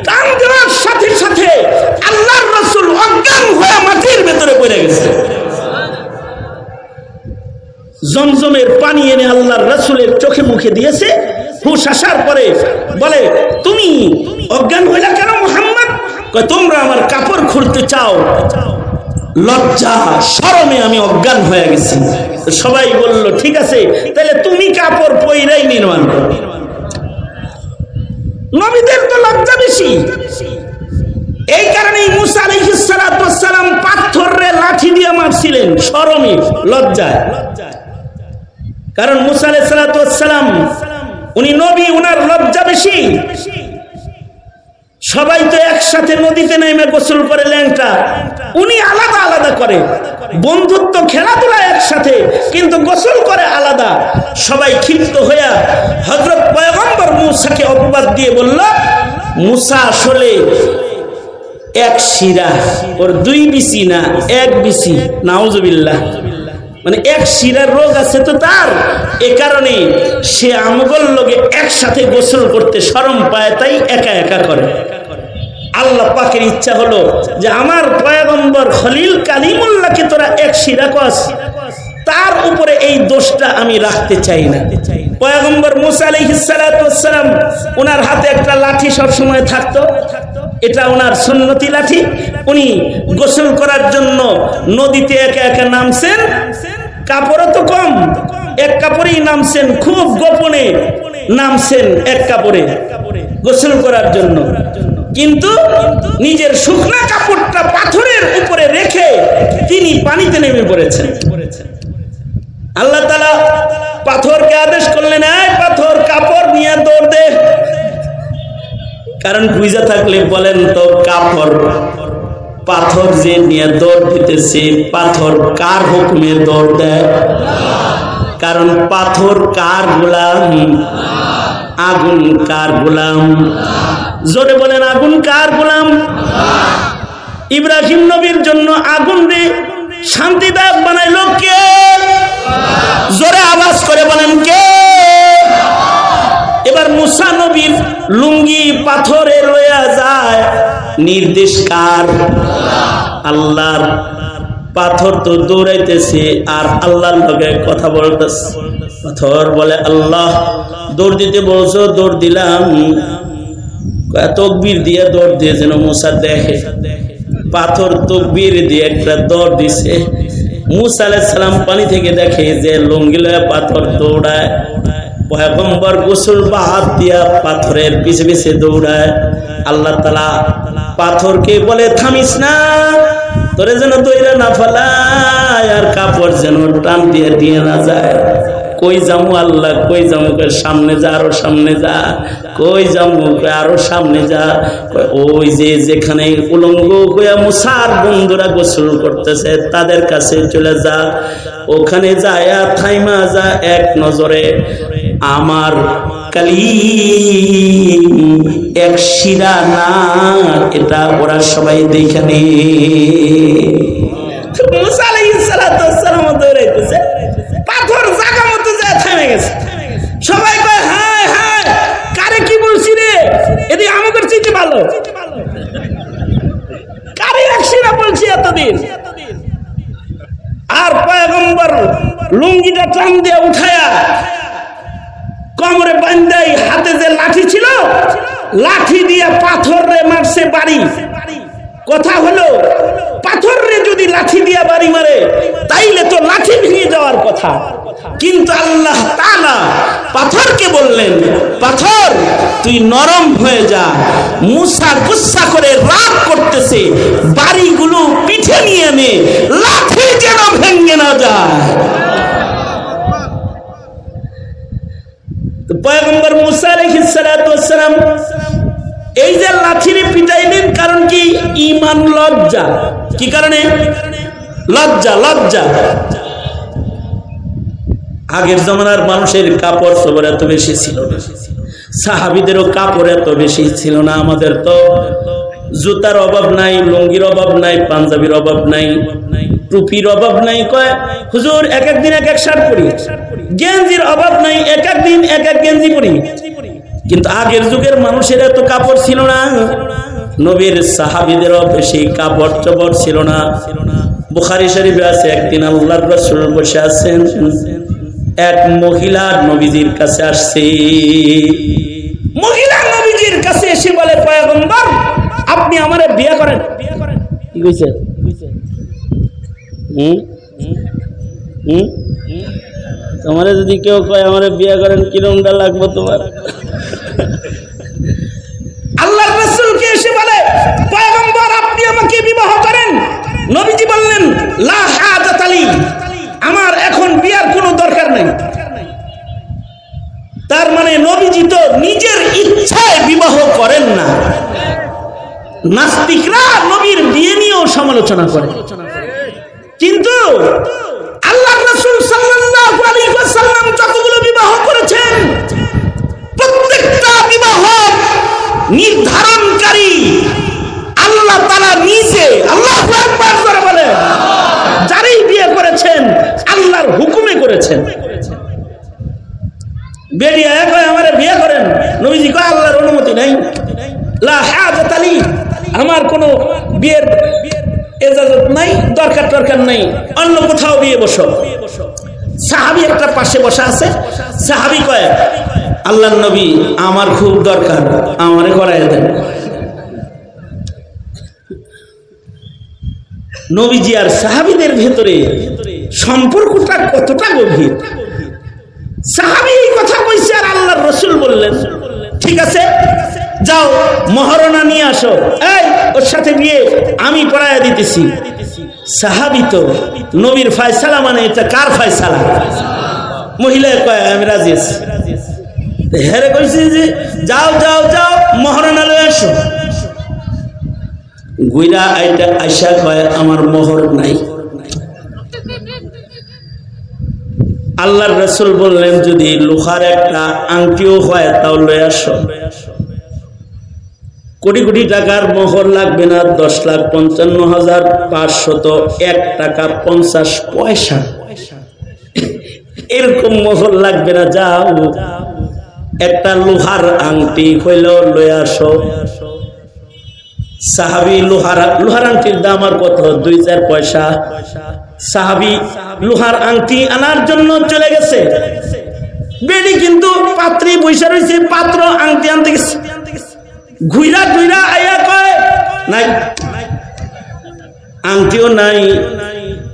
টান দেওয়ার সাথে সাথে আল্লাহর রাসূল অজ্ঞান হয়ে মাটির ভেতরে পড়ে গেছে। জমজমের পানি এনে আল্লাহর রাসূলের চোখে মুখে দিয়েছে। হুশ আসার পরে বলে, তুমি অজ্ঞান হইলা কেন মুহাম্মদ? কয়, তোমরা আমার কাপড় খুলতে চাও, লজ্জা শরমে আমি অজ্ঞান হয়ে গেছি। সবাই বলল ঠিক আছে, তাহলে তুমি কাপড় পইরাই নির্মাণ করো। নবীদের তো লজ্জা বেশি। এই কারণেই মুসা আলাইহিস সালাতু ওয়াস সালাম পাথরে লাঠি দিয়ে মারছিলেন, শরমে, লজ্জায়। কারণ মুসা আলাইহিস সালাতু ওয়াস সালাম উনি নবী, উনার লজ্জা বেশি। সবাই তো একসাথে নদীতে নেমে গোসল করে ল্যাংটা, উনি আলাদা আলাদা করে। বন্ধুত্ব খেলাধুলা একসাথে, কিন্তু গোসল করে আলাদা। সবাই ক্ষিপ্ত হইয়া হযরত পয়গম্বর মূসাকে অপবাদ দিয়ে বলল, মূসা আসলে এক শিরা, ওর দুই বিসি না এক বিসি, নাউজুবিল্লাহ, মানে এক শিরার রোগ আছে তো তার, এ কারণে সে আমগল লোকে একসাথে গোসল করতে শরম পায়, তাই একা একা করে। আল্লাহ পাকের ইচ্ছা হলো যে আমার পয়গম্বর খলিল কালিমুল্লাহকে তোরা এক শিরা কস, তার উপরে এই দোষটা আমি রাখতে চাই না। পয়গম্বর মূসা আলাইহিস সালাতু ওয়াস সালাম, ওনার হাতে একটা লাঠি সব সময় থাকতো, এটা ওনার সুন্নতি লাঠি। উনি গোসল করার জন্য নদীতে একা একা নামছেন, কাপড়ও তো কম, এক কাপড়েই নামছেন, খুব গোপনে নামছেন এক কাপড়ে গোসল করার জন্য, কিন্তু নিজের শুকনা কাপড়টা পাথরের উপরে রেখে তিনি পানিতে নেমে পড়েছেন। আল্লাহ তাআলা পাথরকে আদেশ করলেন, এই পাথর কাপড় নিয়ে দৌড় দে। কারণ বুঝা থাকলে বলেন তো, কাপড় পাথর যে নিয়ে দৌড় দিতেছে, পাথর কার হুকুমে দৌড় দেয়? কারণ পাথর কার গোলাম? আগুন কার গোলাম? জোরে বলেন, আগুন কার গোলাম? ইব্রাহিম নবীর জন্য আগুন রে শান্তিদায়ক বানাইলো কে? জোরে আওয়াজ করে বলেন কে? এবার মুসা নবীর লুঙ্গি পাথরে লইয়া যায়, নির্দেশ কার? আল্লাহর। পাথর তো দৌড়াইতেছে আর আল্লাহর লগে কথা বলতেছে। পাথর বলে, আল্লাহ দৌড় দিতে বলছো, দৌড় দিলাম। তকবীর দিয়ে দৌড় দিয়ে যেন মুসা দেখে। পাথর তকবীর দিয়ে একটা দৌড় দিছে। মুসা আলাইহিস সালাম পানি থেকে দেখে যে লুঙ্গি লয়ে পাথর দৌড়ায়। পয়গম্বর গোসল বাদ দিয়া পাথরের পিছে পিছে দৌড়ায়। আল্লাহ তাআলা পাথরকে বলে, থামিস না, তোরে যেন দৌড়া না ফেলায়, আর কাপড় যেন টান দিয়ে দিয়ে না যায়। কই যামু আল্লাহ, কই যামু? সামনে যা, আরো সামনে যা। কই যামু? আরো সামনে যা। ওই যে যেখানে উলঙ্গ হইয়া মুসার বন্ধুরা গোসল করতেছে তাদের কাছে চলে যা, ওখানে যায়া থাইমা যা, এক নজরে আমার কালিম এক শিরা না, এটা ওরা সবাই দেখে নে। মুসা আলাইহিস সালাতু ওয়াস সালাম দৌড়াইতেছে, পাথর জায়গা মতো যায় থেমে গেছে। সবাই কয়, হায় হায়, কারে কি বলছি রে? এদিকে আমাদের চিঠি ভালো, কারে এক শিরা বলছি এতদিন। আর পয়গম্বর লুঙ্গিটা টান দিয়ে উঠায়া কোমরে বান্ধাই, হাতে যে লাঠি ছিল লাঠি দিয়ে পাথর রে মারছে বাড়ি। কথা হলো, পাথর রে যদি লাঠি দিয়া বাড়ি মারে তাইলে তো লাঠি ভেঙে যাওয়ার কথা, কিন্তু আল্লাহ তাআলা পাথরকে বললেন, পাথর তুই নরম হয়ে যা। মুসা গুসা করে রাগ করতেছে, বাড়িগুলো পিঠে নিয়ে নে, লাঠি যেন ভেঙে না যায়। পয়গম্বর মুসা আলাইহিস সালাতু ওয়াস সালাম এই যে লাঠিরে পিটাইলেন, কারণ কি? ঈমান, লজ্জা। কি কারণে? লজ্জা। লজ্জা। আগের জমানার মানুষের কাপড় চোপড় এত বেশি ছিল না, সাহাবীদেরও কাপড় এত বেশি ছিল না। আমাদের তো জুতার অভাব নাই, লুঙ্গির অভাব নাই, পাঞ্জাবির অভাব নাই, টুপির অভাব নাই। কয় হুজুর এক এক দিন এক এক শার্ট পরি। গেঞ্জির অভাব নাই, এক এক দিন এক এক গেঞ্জি পরি। কিন্তু আগের যুগের মানুষের এত কাপড় ছিল না, নবীর সাহাবীদেরও বেশি কাপড় চোপড় ছিল না। বুখারী শরীফে আছে, একদিন আল্লাহর রাসূল বসে আছেন, এক মহিলা নবীজির কাছে আসছে। মহিলা নবীজির কাছে এসে বলে, পয়গম্বর আপনি আমারে বিয়ে করেন। কি কইছে? তোমারে যদি কেউ কয় আমারে বিয়ে করেন, কিরমটা লাগবে তোমার? আল্লাহর রাসূলকে এসে বলে, পয়গম্বর আপনি আমাকে বিবাহ করেন। নবীজি বললেন, লা হাজাত লি, আমার এখন বিয়ার কোনো দরকার নাই। তার মানে নবীজি তো নিজের ইচ্ছায় বিবাহ করেন না। নাস্তিকরা নবীর বিয়ে নিয়েও সমালোচনা করে। কিন্তু আল্লাহর রাসূল সাল্লাল্লাহু আলাইহি ওয়াসাল্লাম যতগুলো বিবাহ করেছেন প্রত্যেকটা বিবাহ নির্ধারণকারী আল্লাহ তাআলা নিজে। আল্লাহু আকবার করে বলেন। যারাই বিয়ে করেছেন আল্লাহর হুকুমে করেছেন। বেরিয়া কয় আমারে বিয়ে করেন, নবীজি কয় আল্লাহর অনুমতি নাই, লা হাজাত লি, আমার কোনো বিয়ের ইজাজত নাই, দরকার নাই, অন্য কোথাও বিয়ে বসো। সাহাবী একটা পাশে বসা আছে, সাহাবী কয় আল্লাহর নবী আমার খুব দরকার, আমারে করায় দেন। নবীজি আর সাহাবীদের ভেতরে সম্পর্কটা কতটা গভীর। সাহাবী এই কথা কইছে আর আল্লাহর রাসূল বললেন ঠিক আছে যাও মহরনা নিয়ে আসো, এই ওর সাথে বিয়ে আমি পড়ায়া দিতেছি। সাহাবী তো নবীর ফয়সালা মানে এটা কার ফয়সালা? মহিলা কয় আমি রাজি আছি। হেরে কইছে যে যাও যাও যাও মহরনা লয়ে আসো। গুইরা আইটা আয়সা কয় আমার মোহর নাই। আল্লাহর রাসূল বললেন যদি লোহার একটা আংটিও হয় তাও লয়ে আসো। কোটি কোটি টাকার মোহর লাগবে না, 10,55,501 টাকা 50 পয়সা এরকম মোহর লাগবে না, যাও একটা লোহার আংটি হইল লয়ে আসো। সাহাবী লোহার আংটির দাম আর কত? 2-4 পয়সা। সাহাবী লোহার আংটি আনার জন্য চলে গেছে। বেডি কিন্তু পাত্রী বৈশা রয়েছে, পাত্র আংটি আনতে গেছে। ঘুইরা ঘুইরা আয়া কয় নাই, আংটিও নাই।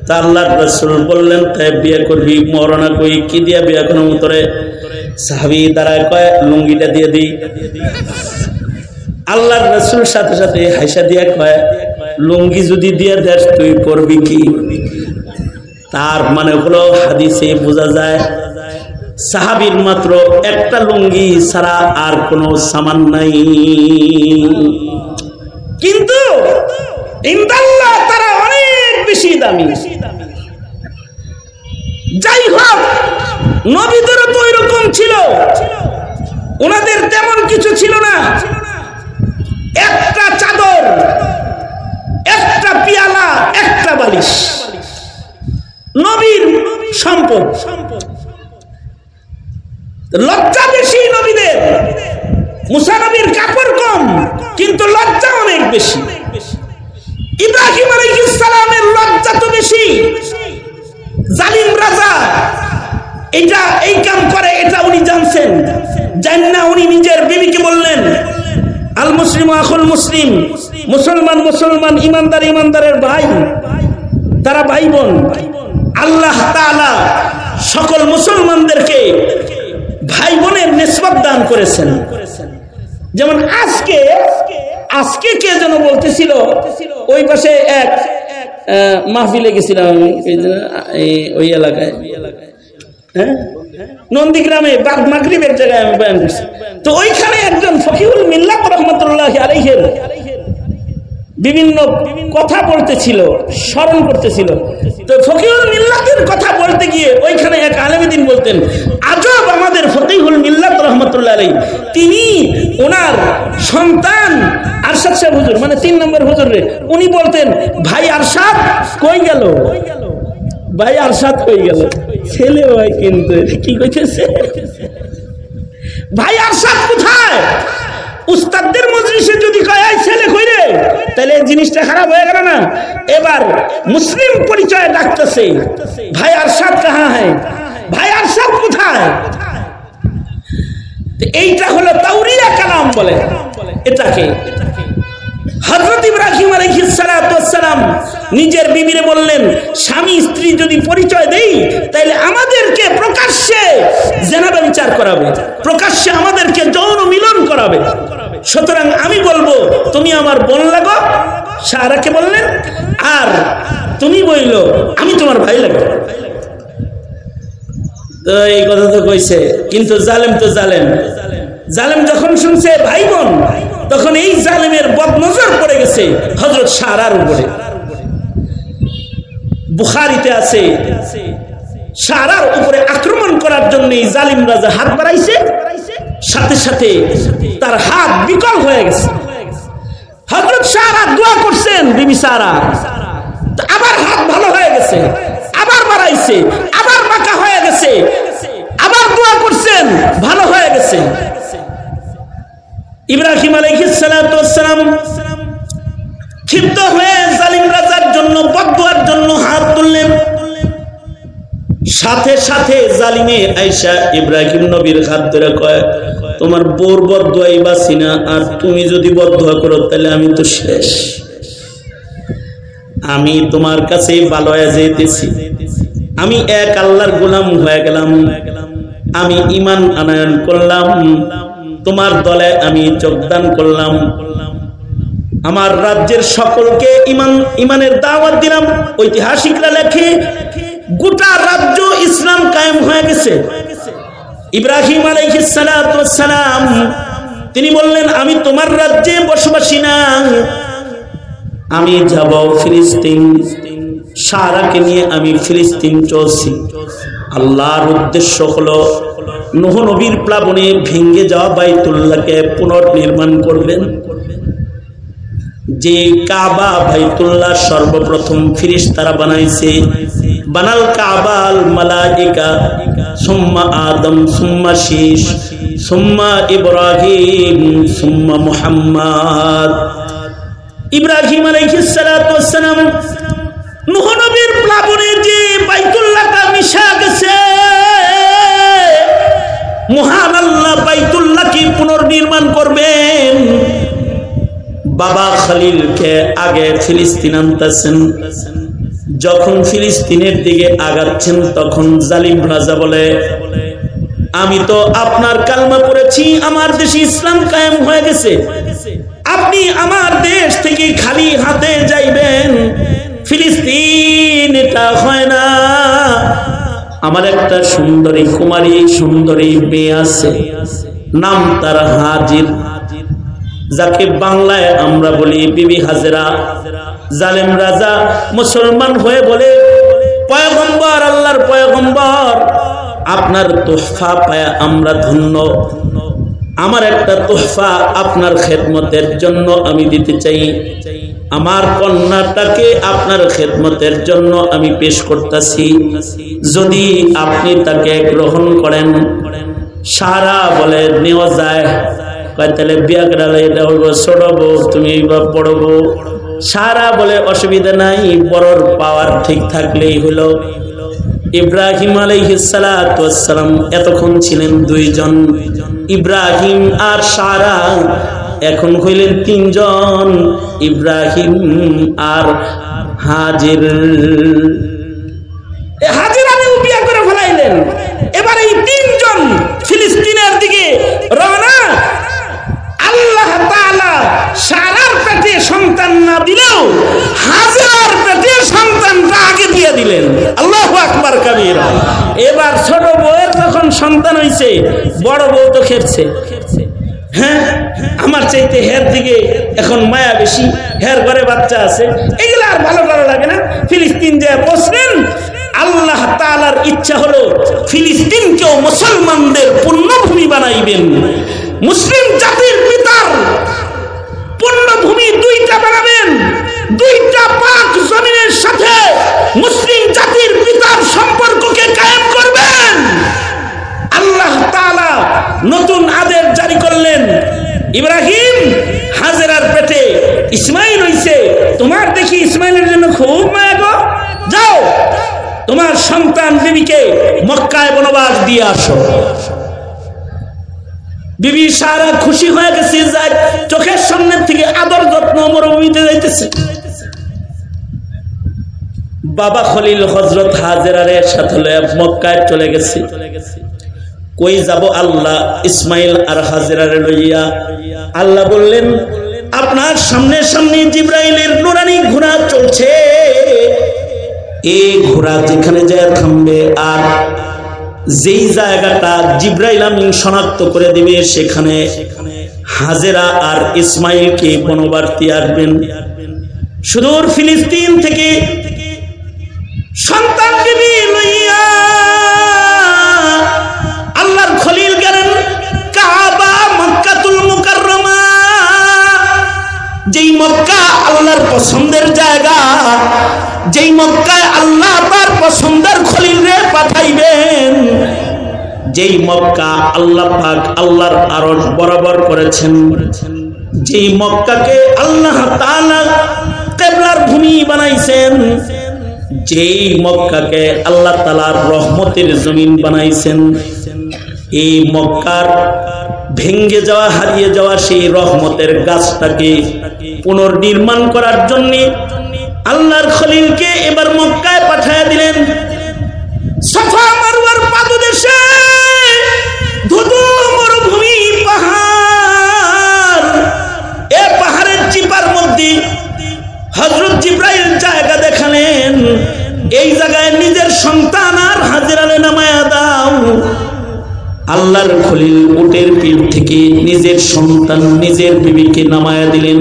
তা আল্লাহর রাসূল বললেন তাই বিয়ে করবি, মরনা কই কি দিয়া বিয়ে করব? তোরে সাহাবী দাঁড়ায় কয় লুঙ্গিটা দিয়ে দিই। আল্লাহর রাসূল সাথে সাথে হাসা দিয়া কয় লুঙ্গি যদি দিয়ে দেস তুই করবি কি? তার মানে হলো হাদিসে বোঝা যায় সাহাবীর মাত্র একটা লুঙ্গি ছাড়া আর কোনো সামান নাই, কিন্তু ইনদাল্লাহ তারা অনেক বেশি দামি। যাই হোক নবীদেরও তো এরকম ছিল, ওনাদের তেমন কিছু ছিল না। একটা চাদর, একটা পিয়ালা, একটা বালিশ নবীর সম্পদ। লজ্জা বেশি নবীদের। মুসা নবীর কাপড় কম কিন্তু লজ্জা অনেক বেশি। ইব্রাহিম আলাইহিস সালামের লজ্জা তো বেশি। জালিম রাজা এটা এই কাম করে এটা উনি জানছেন, জান না উনি নিজের বিবিকে বললেন আল মুসলিম আখুল মুসলিম, মুসলমান মুসলমান, ইমানদার ইমানদারের ভাই, তারা ভাই বোন। আল্লাহ তাআলা সকল মুসলমানদেরকে ভাই বোনের নিসবত দান করেছেন। যেমন আজকে কে যেন বলতেছিল, ওই পাশে এক মাহফিলে গেছিলাম আমি ওই এলাকায়, হ্যাঁ নন্দীগ্রামে বাদ মাগরিবের জায়গায় আমি বয়ান করছি। তো ওইখানে একজন ফকিহুল মিল্লাত রাহমাতুল্লাহি আলাইহি বিভিন্ন কথা বলতেছিল, স্মরণ করতেছিল। তো ফকিহুল মিল্লাতের কথা বলতে গিয়ে ওইখানে এক আলেম দ্বীন বলতেন আজব আমাদের ফকিহুল মিল্লাত রাহমাতুল্লাহি আলাইহি, তিনি ওনার সন্তান আরশাদ সাহেব হুজুর মানে 3 নম্বর হুজুর রে উনি বলতেন ভাই আরশাদ কই গেল, ভাই আরশাদ কই গেল, ছেলে হয় কিন্তু কি কইতেছে ভাই আরশাদ কোথায়? উস্তাদদের মজলিসে যদি কয় এই ছেলে কই রে, তাহলে জিনিসটা খারাপ হয়ে গেল না। এবার মুসলিম পরিচয় ডাকতেছে ভাই আরশাদ কাহা হ্যায়, ভাই আরশাদ কোথায়? এইটা হলো তাওরিয়া কালাম বলে এটাকে। হযরত ইব্রাহিম আলাইহিস সালাতু ওয়াস সালাম নিজের বিবিরে বললেন স্বামী স্ত্রী যদি পরিচয় দেই তাহলে আমাদেরকে প্রকাশ্যে জেনাবে বিচার করাবে, প্রকাশ্যে আমাদেরকে যৌন মিলন করাবে। সুতরাং আমি বলবো তুমি আমার বোন লাগো, সারাকে বললেন, আর তুমি বললো আমি তোমার ভাই লাগো। তো এই কথা তো কইছে, কিন্তু জালেম তো জালেম। জালেম যখন শুনছে ভাই বোন, তখন এই জালেমের বদনজর পড়ে গেছে হযরত সারার উপরে। বুখারীতে আছে সারার উপরে আক্রমণ করার জন্য জালিম রাজা হাত বাড়াইছে, সাথে সাথে তার হাত বিকল হয়ে গেছে। হযরত সারা দোয়া করছেন, বিবি সারা আবার হাত ভালো হয়ে গেছে, আবার বাড়াইছে, আবার বাঁকা হয়ে গেছে, আবার দোয়া করছেন, ভালো হয়ে গেছে। ইব্রাহিম আলাইহিস সালাতু ওয়াস সালাম ক্ষিপ্ত হয়ে জালিম রাজার জন্য বদদুয়ার জন্য হাত তুললেন। সাথে সাথে জালিমে আয়েশা ইব্রাহিম নবীর হাত ধরে কয়, তোমার বোর বদদুয়াই বাঁচি না, আর তুমি যদি বদদুয়া করো তাহলে আমি তো শেষ, আমি তোমার কাছে ভালো হয়ে যেতেছি, আমি এক আল্লাহর গোলাম হয়ে গেলাম, আমি ঈমান আনয়ন করলাম, তোমার দলে আমি যোগদান করলাম, আমার রাজ্যের সকলকে ঈমানের দাওয়াত দিলাম। ঐতিহাসিকরা লেখে গোটা রাজ্য ইসলাম কায়েম হয়ে গেছে। ইব্রাহিম আলাইহিস সালাতু ওয়াস সালাম তিনি বললেন, আমি তোমার রাজ্যে বসবাসী না, আমি যাব ফিলিস্তিন, সারাকে নিয়ে আমি ফিলিস্তিন চলছি। আল্লাহর উদ্দেশ্য হলো নূহ নবীর প্লাবনে ভেঙে যাওয়া বাইতুল্লাহকে পুনর্নির্মাণ করবেন। যে কাবা বাইতুল্লাহ সর্বপ্রথম ফেরেশতারা বানাইছে, বানাল কাবাল মালাইকা সুম্মা আদম সুম্মা শীশ সুম্মা ইব্রাহিম সুম্মা মুহাম্মদ। ইব্রাহিম আলাইহিস সালাতু ওয়াস সালাম নূহ নবীর প্লাবনে যে বাইতুল্লাহটা মিশা গেছে, মহান আল্লাহ বাইতুল্লাহকে পুনর্নির্মাণ করবেন। বাবা খলিলকে আগে ফিলিস্তিন আনতেছেন, যখন ফিলিস্তিনের দিকে আগাচ্ছেন তখন জালিম রাজা বলে, আমি তো আপনার কালমা পড়েছি, আমার দেশে ইসলাম কায়েম হয়ে গেছে, আপনি আমার দেশ থেকে খালি হাতে যাইবেন, ফিলিস্তিন এটা হয় না। আমার একটা সুন্দরী কুমারী সুন্দরী মেয়ে আছে, নাম তার হাজির, যাকে বাংলায় আমরা বলি বিবি হাজেরা। জালেম রাজা মুসলমান হয়ে বলে, পয়গম্বর, আল্লাহর পয়গম্বর, আপনার তোহফা পায় আমরা ধন্য, আমার একটা তোহফা আপনার খেদমতের জন্য আমি দিতে চাই, আমার কন্যাটাকে আপনার খেদমতের জন্য আমি পেশ করতেছি, যদি আপনি তাকে গ্রহণ করেন। সারা বলে নেওয়া যায়, তাহলে বিয়া করালে এটা হইব ছোট বউ, তুমি বড় বউ। সারা বলে অসুবিধা নাই, বড়র পাওয়ার ঠিক থাকলেই হলো। ইব্রাহিম আলাইহিস সালাতু ওয়াস সালাম এতক্ষণ ছিলেন দুইজন, ইব্রাহিম আর সারা, এখন হইলেন তিনজন, ইব্রাহিম আর হাজির। হাজির আমি বিয়া করে ফেলাইলেন। এবার এই তিনজন ফিলিস্তিনের দিকে রওনা। আল্লাহ তাআলা সারার পেটে সন্তান না দিলেও হাজেরার পেটে সন্তানটা আগে দিয়ে দিলেন। আল্লাহু আকবার কাবীরা। এবার ছোট বউয়ের যখন সন্তান হইছে, বড় বউ তো খেপছে, হ্যাঁ আমার চাইতে হের দিকে এখন মায়া বেশি, হের ঘরে বাচ্চা আছে, এগুলো আর ভালো লাগে না। ফিলিস্তিন যে বসলেন, আল্লাহ তাআলার ইচ্ছা হলো ফিলিস্তিনকেও মুসলমানদের পুণ্যভূমি বানাইবেন। মুসলিম জাতির পিতার পুণ্যভূমি দুইটা বানাবেন, দুইটা পাক জমিনের সাথে মুসলিম জাতির পিতার সম্পর্ককে কায়েম করবেন। আল্লাহ তাআলা নতুন আদেশ জারি করলেন, ইব্রাহিম হাজেরার পেটে ইসমাইল হইছে, তোমার দেখি ইসমাইলের জন্য খুব মায়া গো, যাও তোমার সন্তান বিবিকে মক্কায় বনবাস দিয়ে আসো। বিবি সারা খুশি হয়ে গেছে, যায় চোখের সামনে থেকে আদর যত্ন মরুভূমিতে যাইতেছে। বাবা খলিল হযরত হাজেরার সাথে মক্কায় চলে গেছে। কই যাব আল্লাহ? ইসমাইল আর হাজেরারে লইয়া। আল্লাহ বললেন, আপনার সামনে সামনে জিবরাইলের নুরানি ঘোড়া চলছে, এই ঘোড়া যেখানে যায় থামবে, আর যেই জায়গাটা জিবরাইল আমিন শনাক্ত করে দিবে সেখানে হাজেরা আর ইসমাইলকে বনবার্তি আসবেন। সুদূর ফিলিস্তিন থেকে মক্কা আল্লাহর পছন্দের জায়গা, যেই মক্কায় আল্লাহ তার পছন্দের খলিলরে পাঠাইবেন, যেই মক্কা আল্লাহ পাক আল্লাহর আরশ বরাবর করেছেন, যেই মক্কাকে আল্লাহ তাআলা কিবলার ভূমি বানাইছেন, যেই মক্কাকে আল্লাহ তাআলার রহমতের জমিন বানাইছেন, এই মক্কার ভেঙ্গে যাওয়া হারিয়ে যাওয়া সেই রহমতের গাছটাকে পুনর্নির্মাণ করার জন্য আল্লাহর খলিলকে এবার মক্কায় পাঠিয়ে দিলেন। সাফা মারওয়ার পাদদেশে ধুধু মরুভূমি পাহাড়, এই পাহাড়ের চিপার মধ্যে হযরত জিবরাইল জায়গা দেখালেন, এই জায়গায় নিজের সন্তান আর হাজেরারে নামায়া দাও। আল্লাহর খলিল উটের পিঠ থেকে নিজের সন্তান নিজের বিবিকে নামায়া দিলেন।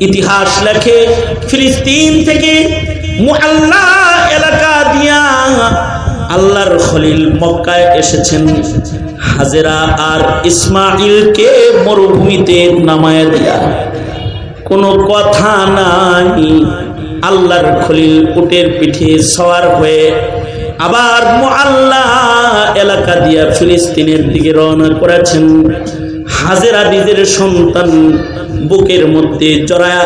ইতিহাস লেখে ফিলিস্তিন থেকে মুআল্লা এলাকা দিয়া আল্লাহর খলিল মক্কায় এসেছেন হাজেরা আর ইসমাইলকে মরুভূমিতে নামায়া দিয়া। কোনো কথা নাই, আল্লাহর খলিল উটের পিঠে সওয়ার হয়ে আবার মুআল্লা এলাকা দিয়া ফিলিস্তিনের দিকে রওনা করেছেন। হাজেরা নিজের সন্তান বুকের মধ্যে জড়ায়া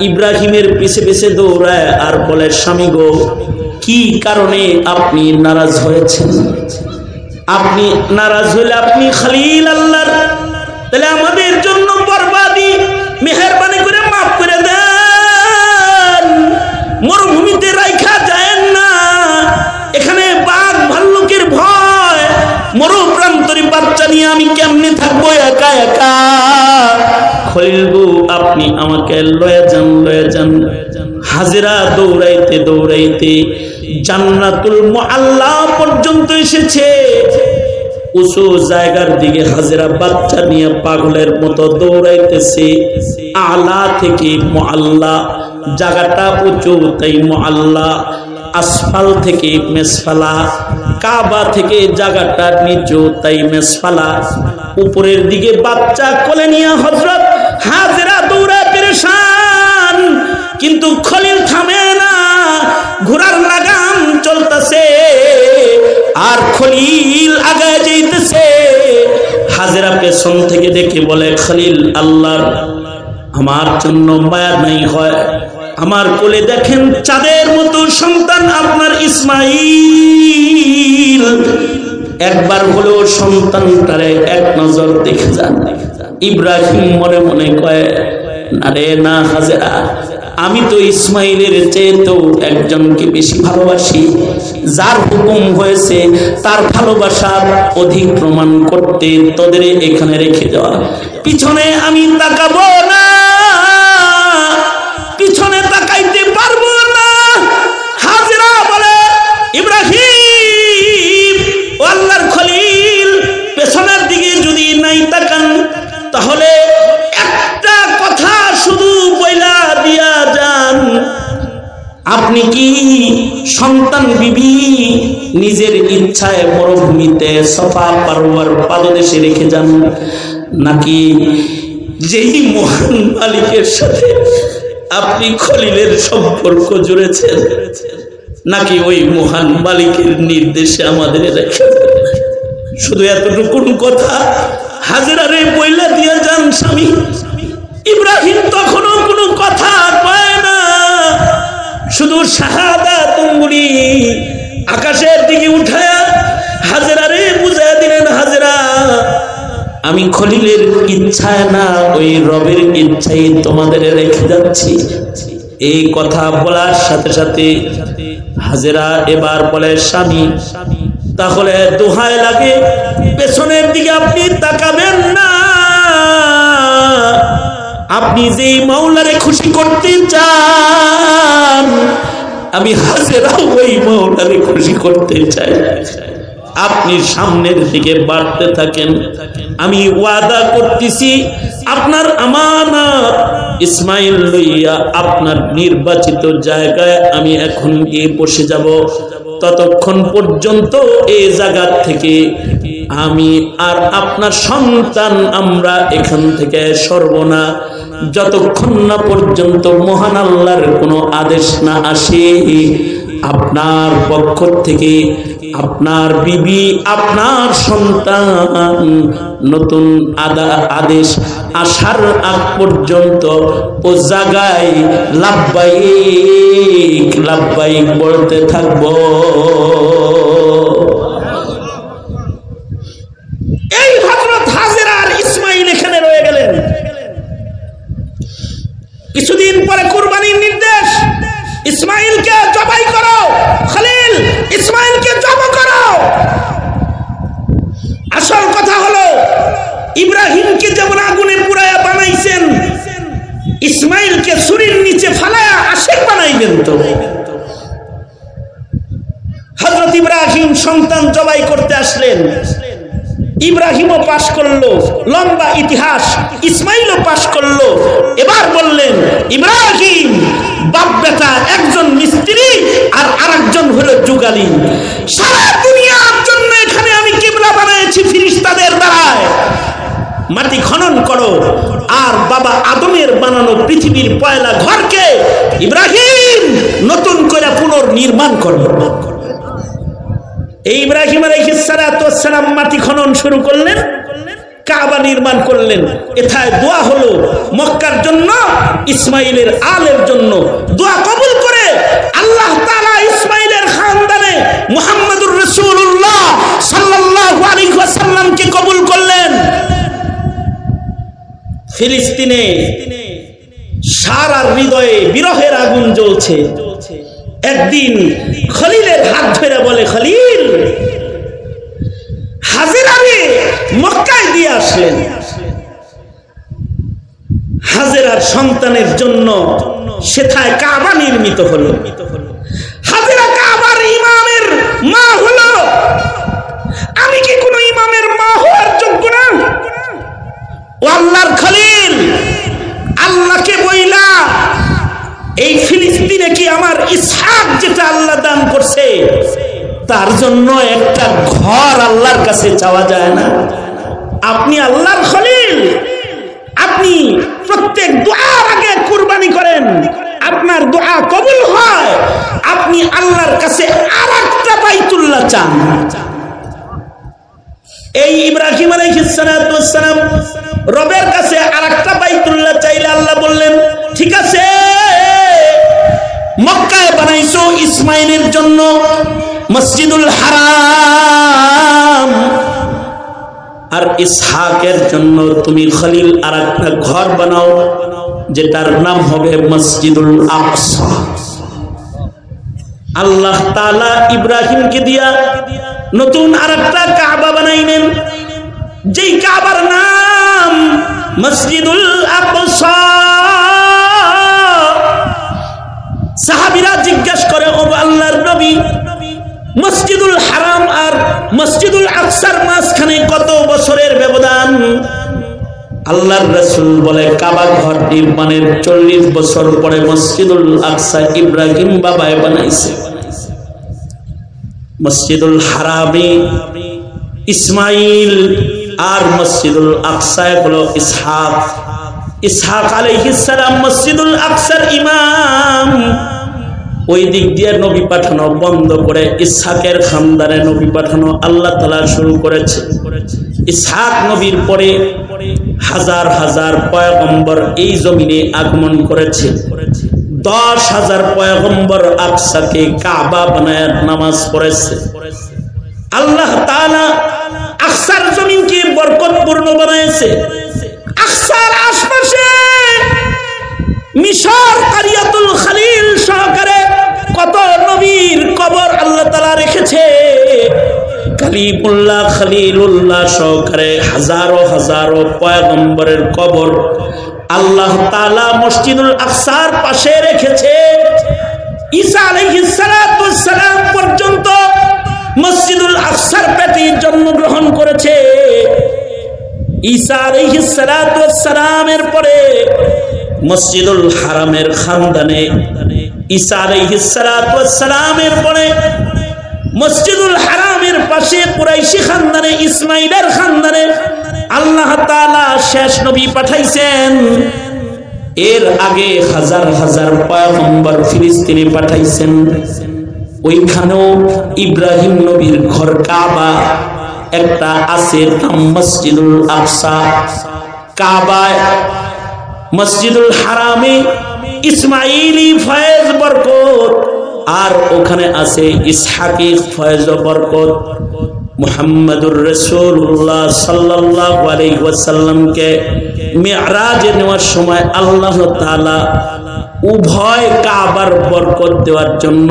ইব্রাহিমের পিছে পিছে দৌড়ায় আর বলে, স্বামী গো, কি কারণে আপনি নারাজ হয়েছেন? আপনি নারাজ হইলে আপনি খলিল আল্লাহর, তাহলে আমাদের জন্য বরবাদি, মেহেরবানি করে মাফ করে দেন। মরুভূমিতে রাইখা যায় না, এখানে বাঘ ভাল্লুকের ভয়, মরুপ্রান্তরী বাচ্চা নিয়ে আমি কেমনে থাকবো একা একা? খলিল গো, আপনি আমাকে লয়ে যান, লয়ে যান। হাজেরা দৌড়াইতে দৌড়াইতে জান্নাতুল মুআল্লা পর্যন্ত এসেছে। উঁচু জায়গার দিকে হাজেরা বাচ্চা নিয়ে পাগলের মতো দৌড়াইতেছে। আলা থেকে মুআল্লা, জায়গাটা উঁচু তাই মুআল্লা, আসফাল থেকে মেসফালা, কাবা থেকে জায়গাটা নিচু তাই মেসফালা। উপরের দিকে বাচ্চা কোলে নিয়ে হযরত হাজেরা দৌড়ায় পেরেশান, কিন্তু খলিল থামে না, ঘোড়ার লাগাম চলতেছে আর খলিল আগায় যাইতেছে। হাজেরা পেছন থেকে দেখে বলে, খলিল আল্লাহর, আমার জন্য মায়া নাই হয়? আমার কোলে দেখেন চাঁদের মতো সন্তান আপনার ইসমাইল, একবার হলো সন্তানটারে এক নজর দেখে যান। ইব্রাহিম মনে মনে কয়, না রে না হাজেরা, আমি তো ইসমাইলের চেয়ে তো একজনকে বেশি ভালোবাসি, যার হুকুম হয়েছে তার ভালোবাসার অধিক প্রমাণ করতে তোদের এখানে রেখে যাওয়া। পিছনে আমি তাকাবো না, পিছনে তাকাইতে পারবো না। হাজেরা বলে, ইব্রাহিম ও আল্লাহর খলিল, পেছনের দিকে যদি নাই তাকান তাহলে একটা কথা শুধু বইলা দিয়া যান, আপনি কি সন্তান বিবি নিজের ইচ্ছায় মরুভূমিতে সাফা মারওয়ার পাদদেশে রেখে যান, নাকি যেই মহান মালিকের সাথে আপনি খলিলের সম্পর্ক জুড়েছেন, নাকি ওই মহান মালিকের নির্দেশে আমাদের রেখে যান? শুধু এতটুকু কথা হাজেরারে বইলা দিয়া যান স্বামী। ইব্রাহিম তখনও কোনো কথা কয় না, শুধু শাহাদাত আঙ্গুলি আকাশের দিকে উঠায়া হাজেরারে বুঝাইয়া দিলেন, হাজেরা, আমি খলিলের ইচ্ছায় না, ওই রবের ইচ্ছায় তোমাদের রেখে যাচ্ছি। এই কথা বলার সাথে সাথে হাজেরা এবার বলে, স্বামী, তাহলে দোহাই লাগে পেছনের দিকে আপনি তাকাবেন না। আপনি যেই মাওলারে খুশি করতে চান, আমি হাজেরা ওই মাওলারে খুশি করতে চাই। আপনি সামনের দিকে বাড়তে থাকেন, আমি ওয়াদা করতেছি আপনার আমানত ইসমাইল লইয়া আপনার নির্বাচিত জায়গায় আমি এখন গিয়ে বসে যাব। ততক্ষণ পর্যন্ত এই জায়গা থেকে আমি আর আপনার সন্তান আমরা এখান থেকে সরব না। যতক্ষণ না পর্যন্ত মহান আল্লাহর কোনো আদেশ না আসে, আপনার পক্ষ থেকে আপনার বিবি, আপনার সন্তান নতুন আদেশ আসার আগ পর্যন্ত ও জায়গায় লাব্বাইক লাব্বাইক বলতে থাকবো। এই হযরত হাজেরা আর ইসমাইল এখানে রয়ে গেলেন। কিছুদিন পরে কুরবানির নির্দেশ, ইসমাইলকে জবাই করো, খলিল ইসমাইলকে জবাই করো। আসল কথা হলো ইব্রাহিমকে যেমন আগুনে পুড়ায়া বানাইছেন, ইসমাইলকে ছুরির নিচে ফালায়া আশেক বানাইবেন। তো হযরত ইব্রাহিম সন্তান জবাই করতে আসলেন, ইব্রাহিমও পাশ করলো, লম্বা ইতিহাস, ইসমাইলও পাশ করলো। এবার বললেন ইব্রাহিম বাপ বেটা, একজন মিস্ত্রি আর আরেকজন হলো যুগালি। সারা দুনিয়ার জন্য এখানে আমি কিবলা বানাইছি ফেরেশতাদের দ্বারায়। মাটি খনন করো আর বাবা আদমের বানানো পৃথিবীর পয়লা ঘরকে ইব্রাহিম নতুন করে পুনর্নির্মাণ করো। এই ইব্রাহিম আলাইহিস সালাম মাটি খনন শুরু করলেন, কাবা নির্মাণ করলেন। এথায় দোয়া হলো মক্কার জন্য, ইসমাইলের আলের জন্য। দোয়া কবুল করে আল্লাহ তাআলা ইসমাইলের খানদানে মুহাম্মদুর রাসূলুল্লাহ সাল্লাল্লাহু আলাইহি ওয়াসাল্লামকে কবুল করলেন। ফিলিস্তিনে সারা হৃদয়ে বিরহের আগুন জ্বলছে। একদিন খলিলের হাত ধরে বলে, খলিল হাজেরারে মক্কায় দিয়ে আসলেন। হাজেরার সন্তানের জন্য সেথায় কাবা নির্মিত হলো। হাজেরা কাবার ইমামের মা হলো। আমি কি কোনো ইমামের মা হওয়ার যোগ্য না? ও আল্লাহর খলিল, আল্লাহকে বইলা এই ফিলিস্তিনে কি আমার ইসহাক যেটা আল্লাহ দান করছে তার জন্য একটা ঘর আল্লাহর কাছে চাওয়া যায় না? আপনি আল্লাহর খলিল, আপনি প্রত্যেক দোয়ার আগে কুরবানি করেন, আপনার দোয়া কবুল হয়, আপনি আল্লাহর কাছে আরেকটা বাইতুল্লাহ চান। এই ইব্রাহিম আলাইহিস সালাম রবের কাছে আরেকটা বাইতুল্লাহ চাইলে আল্লাহ বললেন, ঠিক আছে, মক্কায় বানাইছো ইসমাইলের জন্য মসজিদুল হারাম, আর ইসহাকের জন্য তুমি খলিল আরেকটা ঘর বানাও যেটার নাম হবে মসজিদুল আকসা। আল্লাহ তাআলা ইব্রাহিমকে দিয়া নতুন আরেকটা কাবা বানাইলেন, যেই কাবার নাম মসজিদুল আকসা। সাহাবীরা জিজ্ঞাসা করে, ও আল্লাহর নবী, মসজিদুল হারাম আর মসজিদুল আকসার মাঝখানে কত বছরের ব্যবধান? আল্লাহর রাসূল বলে, কাবা ঘর নির্মাণের 40 বছর পরে মসজিদুল আকসা ইব্রাহিম বাবায় বানাইছে। মসজিদুল হারামে ইসমাইল আর মসজিদুল আকসায় হলো ইসহাক। ইসহাক আলাইহিস সালাম মসজিদুল আকসার ইমাম। ওই দিক দিয়ে নবী পাঠানো বন্ধ করে ইসহাকের খানদানে নবী পাঠানো আল্লাহ তাআলা শুরু করেছে। ইসহাক নবীর পরে হাজার হাজার পয়গম্বর এই জমিনে আগমন করেছে। 10,000 পয়গম্বর আকসাকে কাবা বানায় নামাজ পড়েছে। আল্লাহ তাআলা আকসার জমিনকে বরকতপূর্ণ বানাইছে। আকসার আশপাশে মিশর কারিয়াতুল খলিল সহকারে কত নবীর কবর আল্লাহ তাআলা রেখেছে। কালিমুল্লাহ খলিলুল্লাহ সহকারে হাজারো হাজারো পয়গম্বরের কবর আল্লাহ তাআলা মসজিদুল আকসার পাশে রেখেছে। ঈসা আলাইহিস সালাম পর্যন্ত মসজিদুল আকসার পেটে জন্মগ্রহণ করেছে। ঈসা আলাইহিস সালামের পরে মসজিদুল হারামের খানদানে, ঈসা আলাইহিস সালামের পরে মসজিদুল হারামের পাশে কুরাইশি খানদানে, ইসমাইলের খানদানে আল্লাহ তাআলা শেষ নবী পাঠাইছেন। এর আগে হাজার হাজার পয়গম্বর ফিলিস্তিনে পাঠাইছেন, ওইখানেও ইব্রাহিম নবীর ঘর কাবা একটা আছে, নাম মসজিদুল আকসা। কাবায় মসজিদুল হারামে ইসমাইলি ফয়েজ বরকত, আর ওখানে আছে ইসহাকি ফয়েজ বরকত। মুহাম্মদুর রাসূলুল্লাহ সাল্লাল্লাহু আলাইহি ওয়াসাল্লামকে মিরাজে নেওয়ার সময় আল্লাহ তাআলা উভয় কাবার বরকত দেওয়ার জন্য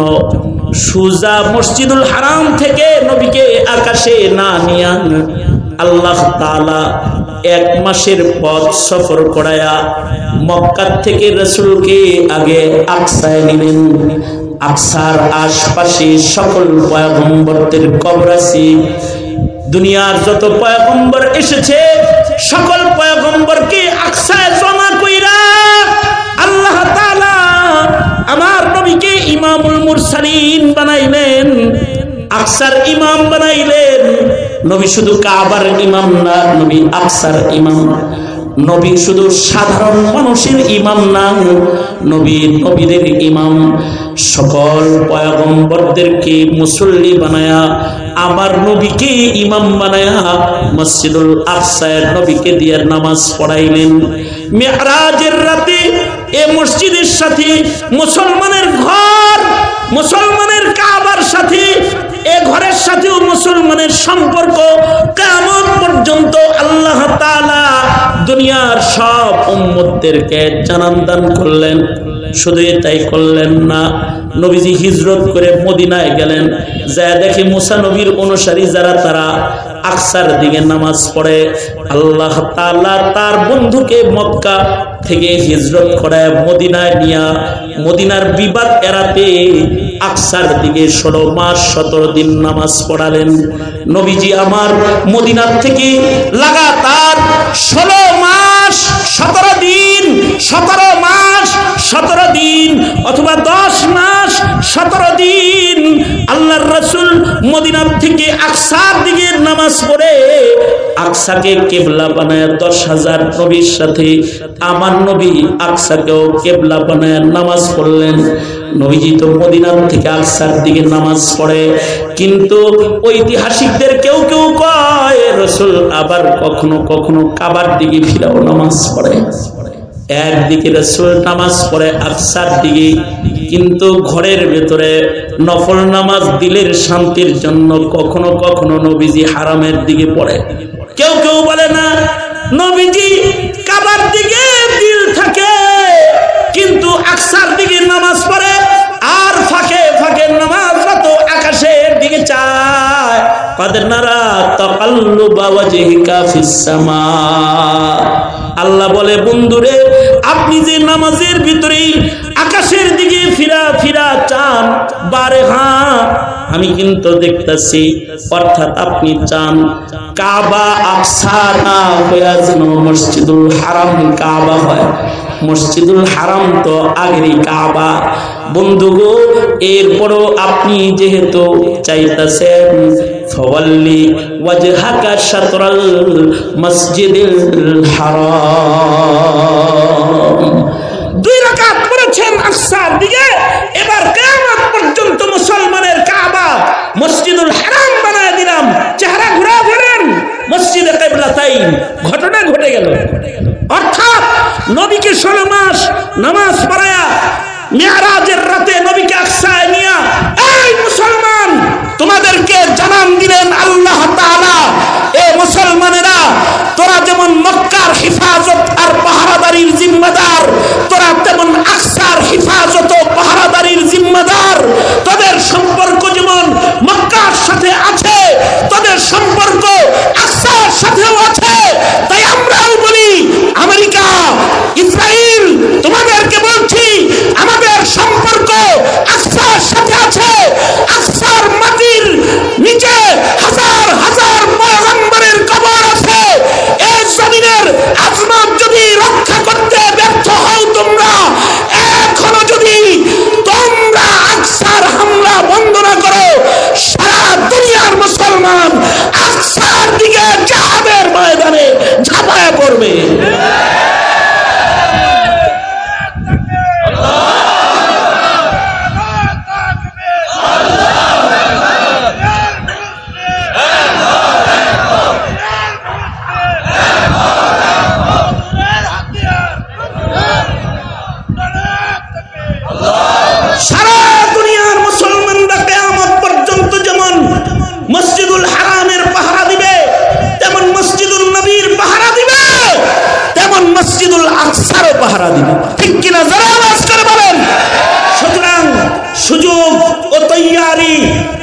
সুজা মসজিদুল হারাম থেকে নবীকে আকাশে না নিয়ে আল্লাহ তাআলা 1 মাসের পথ সফর করায়া মক্কা থেকে রাসূলকে আগে আকসায় নিলেন। আকসার আশপাশে সকল পয়গম্বরদের কবর আছে। দুনিয়ার যত পয়গম্বর এসেছে সকল পয়গম্বরকে আকসায় জমা কইরা আল্লাহ তাআলা আমার নবীকে ইমামুল মুরসালিন বানাইলেন, আকসার ইমাম বানাইলেন। নবী শুধু কাবার ইমাম না, নবী আকসার ইমাম। নবী শুধু সাধারণ মানুষের ইমাম না, নবী নবীদের ইমাম। সকল পয়গম্বরদেরকে মুসল্লি বানায়া আমার নবীকে ইমাম বানায়া মসজিদুল আকসায় নবীকে দিয়ে নামাজ পড়াইলেন। মিরাজের রাতে এ মসজিদের সাথে মুসলমানের ঘর, মুসলমানের কাবার সাথে এ ঘরের সাথেও মুসলমানের সম্পর্ক কিয়ামত পর্যন্ত আল্লাহ তাআলা দুনিয়ার সব উম্মতদেরকে জানান দান করলেন। শুধু তাই করলেন না, নবীজি হিজরত করে মদিনায় গেলেন, যা দেখে মুসা নবীর অনুসারী যারা তারা আকসার দিকে নামাজ পড়ে। আল্লাহ তাআলা তার বন্ধুকে মক্কা থেকে হিজরত করায় মদিনায় নিয়া মদিনার বিবাদ এড়াতে আকসার দিকে 16 মাস 17 দিন নামাজ পড়ালেন। নবীজি আমার মদিনার থেকে লাগাতার 16 মাস 17 দিন 17 মাস 17 দিন অথবা 10 মাস 17 দিন আল্লাহর রাসূল মদিনার থেকে আকসার দিকে নামাজ পড়ে আকসাকে কিবলা বানায় 10,000 নবীর সাথে আমার নবী আকসাকেও কিবলা বানায় নামাজ পড়লেন। নবীজি তো মদিনার থেকে আকসার দিকে নামাজ পড়ে, কিন্তু ঐতিহাসিকদের কেউ কেউ কয় রাসূল আবার কখনো কখনো কাবার দিকে ফিরেও নামাজ পড়ে। একদিকে রাসূল নামাজ পড়ে আকসার দিকে, কিন্তু ঘরের ভেতরে নফল নামাজ দিলের শান্তির জন্য কখনো কখনো নবীজি হারামের দিকে পড়ে। কেউ কেউ বলে না, নবীজি কাবার দিকে দিল থাকে কিন্তু আকসার দিকে নামাজ পড়ে, আর ফাঁকে ফাঁকে নামাজ তো আকাশের দিকে চায়। قد نرى تقلب وجهك في السماء আল্লাহ বলে বন্ধুরে আপনি যে নামাজের ভিতরে আকাশের দিকে ফিরা ফিরা চান বারে হ্যাঁ আমি কিন্তু দেখতেছি অর্থাৎ আপনি চান কাবা আকসা না হয়ে যেন মসজিদুল হারাম কাবা হয় মসজিদুল হারাম তো আগেরই কাবা বন্ধুগো এরপরও আপনি যেহেতু চাইতেছেন ফওয়াল্লি ওয়াজহাকা শাতরাল মসজিদিল হারাম 2 রাকাত পড়েছেন আকসার দিকে এবার কিয়ামত পর্যন্ত মুসলমানের কাবা মসজিদুল হারাম বানায় দিলাম চেহারা ঘুরা ধরেন মসজিদে কিবলাতাইন ঘটনা ঘটে গেল অর্থাৎ নবীকে 16 মাস নামাজ পড়ায়া মিরাজের রাতে নবীকে আকসায় নিয়া এই মুসলমান তোমাদেরকে জানান দিলেন আল্লাহ তাআলা এ মুসলমানেরা তোরা যেমন মক্কার হিফাজত আর পাহারাদারির জিম্মাদার তোরা তেমন আকসার হিফাজত ও পাহারাদারির জিম্মাদার তোদের সম্পর্ক যেমন মক্কার সাথে আছে তোদের সম্পর্ক আকসার সাথেও আছে তাই আমরাও বলি আমেরিকা ইসরায়েল তোমাদেরকে বলছি আমাদের সম্পর্ক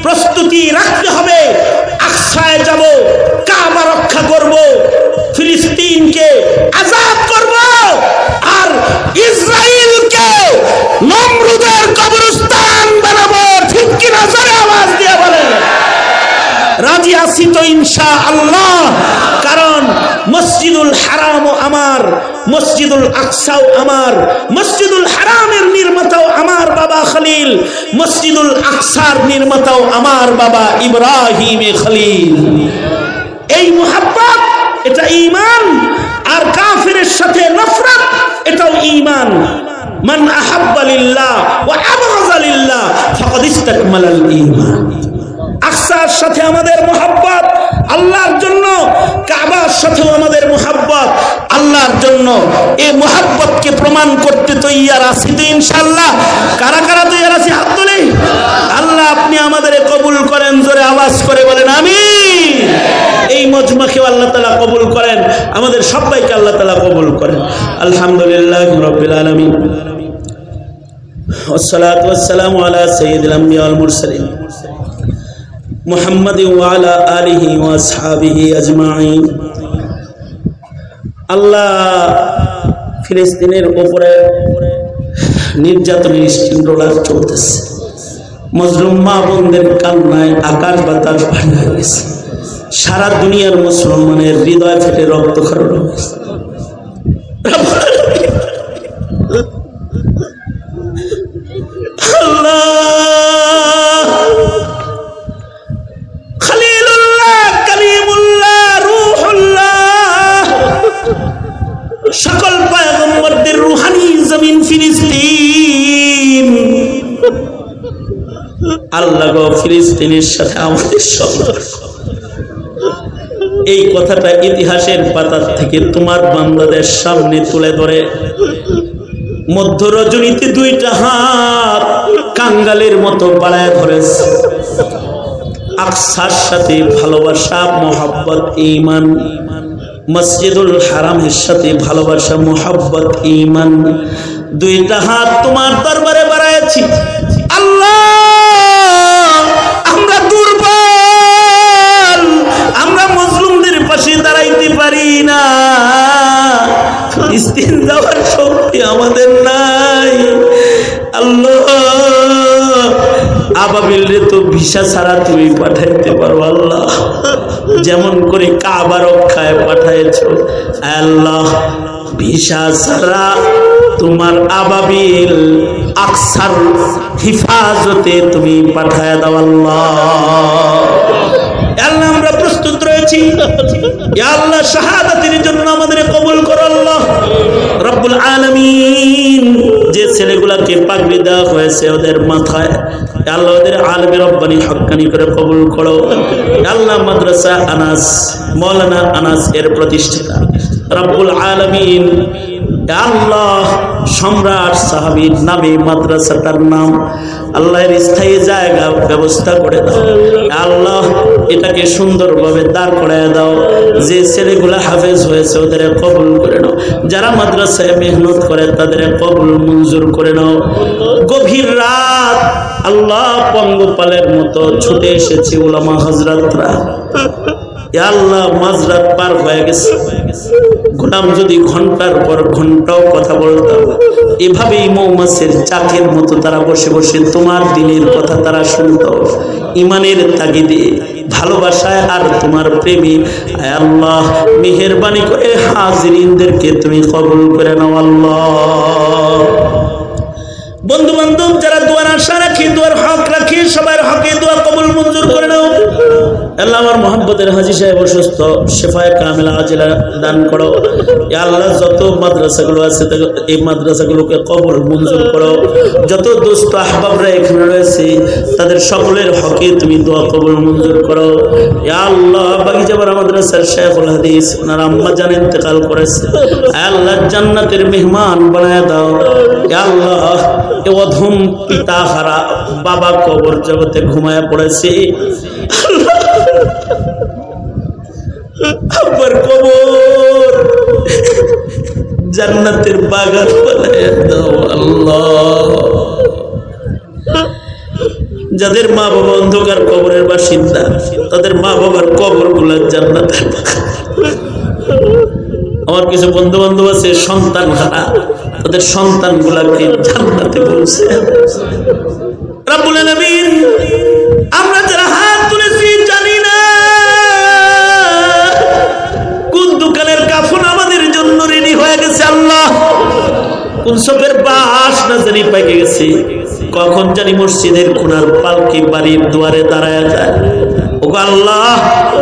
প্রস্তুতি রাখতে হবে। আকসায় যাব, কাবা রক্ষা করব, ফিলিস্তিনকে আজাদ করব, আর ইসরায়েলকে নমরুদের কবরস্থান বানাবো। ঠিক কি না? জোরে আওয়াজ দিয়ে বলেন। রাজি আছি তো ইনশাআল্লাহ। কারণ মসজিদুল হারামও আমার, মসজিদুল আকসাও আমার, মসজিদুল হারামের নির্মাতাও আমার বাবা খলিল, মসজিদুল আকসার নির্মাতাও আমার বাবা ইব্রাহিম খলিল। এই মুহাব্বত, এটা ঈমান। আর কাফিরের সাথে নফরত, এটাও ঈমান। মান আহাব্বা লিল্লাহ ওয়া আবগাযা লিল্লাহ ফাকাদ ইসতাকমালাল ঈমান। আকসার সাথে আমাদের মুহাব্বত আল্লাহর জন্য, কাবার সাথেও আমাদের মুহাব্বত আল্লাহর জন্য। এই মুহাব্বতকে প্রমাণ করতে তৈয়ার আছি তো ইনশাআল্লাহ? কারা কারা তৈয়ার আছি? হাত তুলে। আল্লাহ আপনি আমাদের কবুল করেন, জোরে আওয়াজ করে বলেন আমিন। এই মজমাকে আল্লাহ তাআলা কবুল করেন, আমাদের সবাইকে আল্লাহ তাআলা কবুল করেন। আলহামদুলিল্লাহি রাব্বিল আলামিন, ওয়াসসালাতু ওয়াসসালামু আলা সাইয়্যিদিল আমবিয়া ওয়াল মুরসালিন মুহাম্মাদ ওয়া আলা আলিহি ওয়া আসহাবিহি আজমাইন। আল্লাহ ফিলিস্তিনের উপরে নির্যাতনের স্টিমরোলার চলতেছে। মজলুম মা বোনদের কান্নায় আকাশ বাতাস ভাঙা হয়ে গেছে। সারা দুনিয়ার মুসলমানের হৃদয় ফেটে রক্তক্ষরণ হয়েছে। সকল পয়গম্বরদের রূহানি জমিন ফিলিস্তিন। আল্লাহ গো, ফিলিস্তিনের সাথে আমাদের সম্পর্ক। এই কথাটা ইতিহাসের পাতা থেকে তোমার বান্দাদের সামনে তুলে ধরে মধ্য রজনীতে দুইটা হাত কাঙ্গালের মতো বাড়ায় ধরেছে। আকসার সাথে ভালোবাসা, মোহাব্বত, ঈমান। মসজিদুল হারামের সাথে ভালোবাসা, মোহাব্বত, ঈমান। দুইটা হাত তোমার দরবারে বাড়াইছি। আল্লাহ, আমরা দুর্বল, আমরা মজলুমদের পাশে দাঁড়াইতে পারি না। ফিলিস্তিন যাওয়ার শক্তি আমাদের নাই। আল্লাহ, আবাবিল রে তো ভিসা ছাড়া তুমি পাঠাইতে পারো। আল্লাহ, যেমন করে কাবা রক্ষায় পাঠাইছো, আল্লাহ ভিসা ছাড়া তোমার আবাবিল আকসার হিফাজতে তুমি পাঠায় দাও। আল্লাহ, আল্লাহ আমরা প্রস্তুত রয়েছি। ইয়া আল্লাহ, শাহাদাতের জন্য আমাদের কবুল করো। আল্লাহ রব্বুল আলামিন, যে ছেলেগুলাকে পাগড়ি দেওয়া হয়েছে ওদের মাথায়, আল্লাহ ওদের আলমে রব্বানি হক্কানি করে কবুল করো। আল্লাহ মাদ্রাসা আনাস, মাওলানা আনাস এর প্রতিষ্ঠাতা রব্বুল আলামিন, আল্লাহ সম্রাট সাহাবীর নামে মাদ্রাসাটার নাম, আল্লাহ এর স্থায়ী জায়গা ব্যবস্থা করে দাও। আল্লাহ এটাকে সুন্দরভাবে দাঁড় করায় দাও। যে ছেলেগুলা হাফেজ হয়েছে ওদের কবুল করে নাও। যারা মাদ্রাসায় মেহনত করে তাদের কবুল মঞ্জুর করে নাও। গভীর রাত আল্লাহ পঙ্গপালের মতো ছুটে এসেছে উলামা হযরতরা। আল্লাহ মাঝরাত পার হয়ে গেছে। গোলাম যদি ঘন্টার পর ঘন্টাও কথা বলতাম, এভাবেই মৌমাছির চাকের মতো তারা বসে বসে তোমার দিনের কথা তারা শুনত। ইমানের তাগিদে, ভালোবাসায় আর তোমার প্রেমে। আল্লাহ মেহেরবানি করে হাজিরিনদেরকে তুমি কবুল করে নাও। আল্লাহ, বন্ধু বান্ধব যারা দোয়ার আশা রাখে, দোয়ার হক রাখে, সবার হকে দোয়া কবুল মঞ্জুর করে নাও। আল্লাহ আমার মোহাম্মদের হাজী সাহেব অসুস্থ, শেফায়ে কামিলা আজিলা দান করো। ইয়া আল্লাহ যত মাদ্রাসাগুলো আছে এই মাদ্রাসাগুলোকে কবুল মঞ্জুর করো। যত দোস্ত আহবাবরা এখানে রয়েছে তাদের সকলের হকে তুমি দোয়া কবুল মঞ্জুর করো। ইয়া আল্লাহ বাগিচাপাড়া মাদ্রাসার শেখুল হাদিস ওনার আম্মা জান ইন্তেকাল করেছে, আল্লাহ জান্নাতের মেহমান বানায় দাও। ইয়া আল্লাহ এ অধম পিতা হারা বাবা কবর জগতে ঘুমায় পড়েছে, আব্বার কবর জান্নাতের বাগান বানায় দাও। আল্লাহ যাদের মা বাবা অন্ধকার কবরের বাসিন্দা, তাদের মা বাবার কবরগুলো জান্নাতে। আমার কিছু বন্ধু বান্ধব আছে সন্তান হারা, তাদের সন্তানগুলাকে জান্নাতে বলছে। রব্বুল আলামিন, আমরা যারা হাত তুলেছি জানি না কোন দোকানের কাফন আমাদের জন্য রেডি হয়ে গেছে। আল্লাহ, কোন সবের বাস না জানি পাইকে গেছে, কখন জানি মসজিদের কোনার পালকি বাড়ির দুয়ারে দাঁড়ায় যায়। ও আল্লাহ,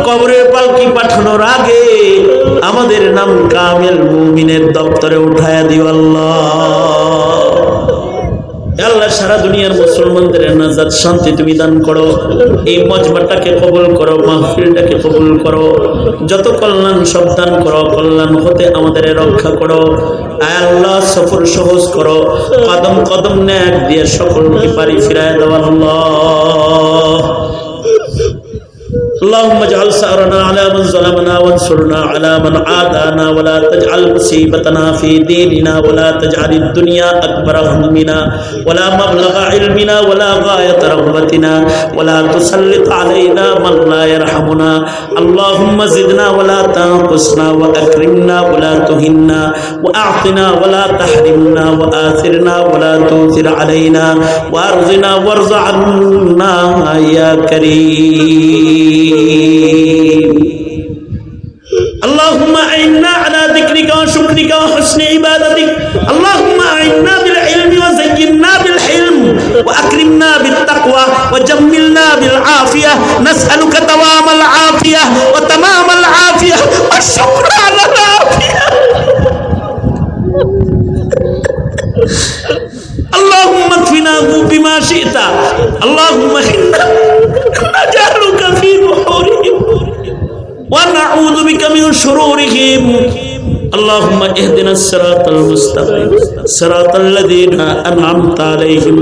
কবরের পালকি পাঠানোর আগে আমাদের নাম কামিল মুমিনের দপ্তরে উঠায়া দিও আল্লাহ। আল্লাহ, সারা দুনিয়ার মুসলমানদের নাজাত শান্তি তুমি দান করো। এই মজমাটাকে কবুল করো, মাহফিলটাকে কবুল করো, যত কল্যাণ সব দান করো, কল্যাণ হতে আমাদের রক্ষা করো। আয় আল্লাহ, সফর সহজ করো, কদম কদম নেক দিয়ে সকলকে বাড়ি ফিরায় দাও আল্লাহ। اللهم اجعل ثأرنا على من ظلمنا وانصرنا على من عادانا ولا تجعل مصيبتنا في ديننا ولا تجعل الدنيا أكبر همنا ولا مبلغ علمنا ولا غاية رغبتنا ولا تسلط علينا من لا يرحمنا. اللهم زدنا ولا تنقصنا وأكرمنا ولا تهنا وأعطنا ولا تحرمنا وآثرنا ولا تؤثر علينا وأرضنا وارض عنا يا كريم. اللهم أعنا على ذكرك وشكرك وحسن عبادتك. اللهم أعنا بالعلم وزينا بالحلم وأكرمنا بالتقوى وجملنا بالعافية. نسألك دوام العافية وتمام العافية والشكر على العافية. اللهم اكفنا بما شئت. اللهم إنا نجعلك في نحورهم ونعوذ بك من شرورهم. اللهم اهدنا الصراط المستقيم صراط الذين أنعمت عليهم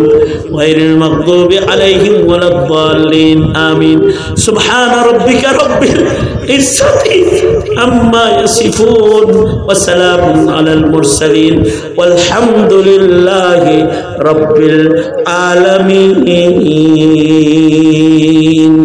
غير المغضوب عليهم ولا الضالين آمين. سبحان ربك رب العزة عما يصفون وسلام على المرسلين والحمد لله رب العالمين.